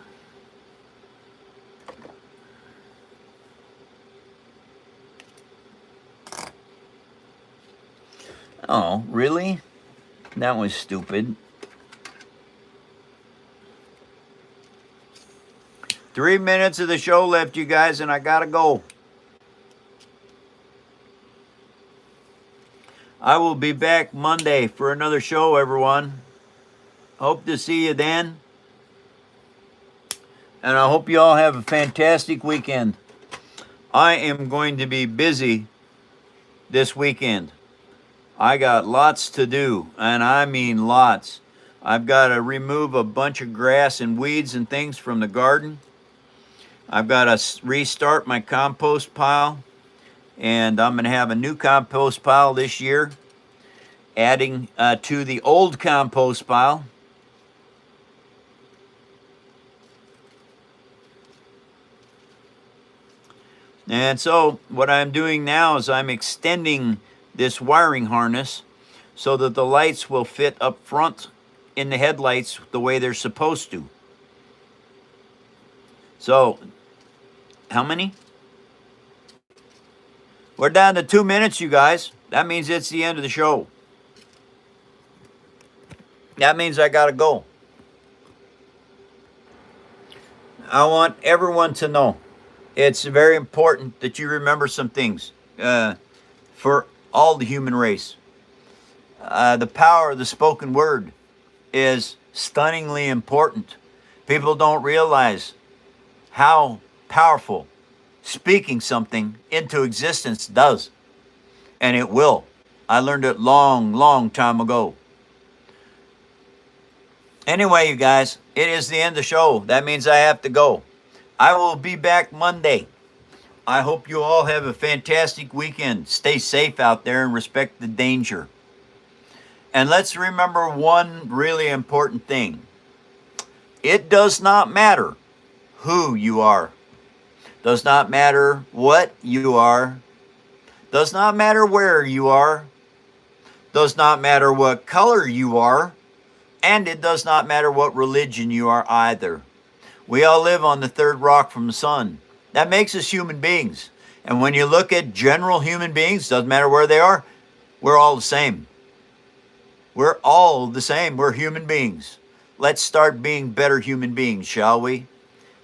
Oh, really? That was stupid. 3 minutes of the show left, you guys, and I gotta go. I will be back Monday for another show, everyone. Hope to see you then. And I hope you all have a fantastic weekend. I am going to be busy this weekend. I got lots to do, and I mean lots. I've got to remove a bunch of grass and weeds and things from the garden. I've got to restart my compost pile, and I'm going to have a new compost pile this year, adding to the old compost pile. And so what I'm doing now is I'm extending this wiring harness so that the lights will fit up front in the headlights the way they're supposed to. So, how many? We're down to 2 minutes, you guys. That means it's the end of the show. That means I gotta go. I want everyone to know it's very important that you remember some things for all the human race. The power of the spoken word is stunningly important. People don't realize how powerful speaking something into existence does. And it will. I learned it long time ago. Anyway, you guys, it is the end of the show. That means I have to go. I will be back Monday. I hope you all have a fantastic weekend. Stay safe out there and respect the danger. And let's remember one really important thing. It does not matter who you are. Does not matter what you are. Does not matter where you are. Does not matter what color you are. And it does not matter what religion you are either. We all live on the third rock from the sun. That makes us human beings. And when you look at general human beings, doesn't matter where they are, we're all the same. We're all the same. We're human beings. Let's start being better human beings, shall we?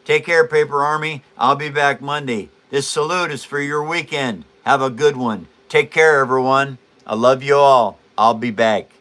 Take care, Paper Army. I'll be back Monday. This salute is for your weekend. Have a good one. Take care, everyone. I love you all. I'll be back.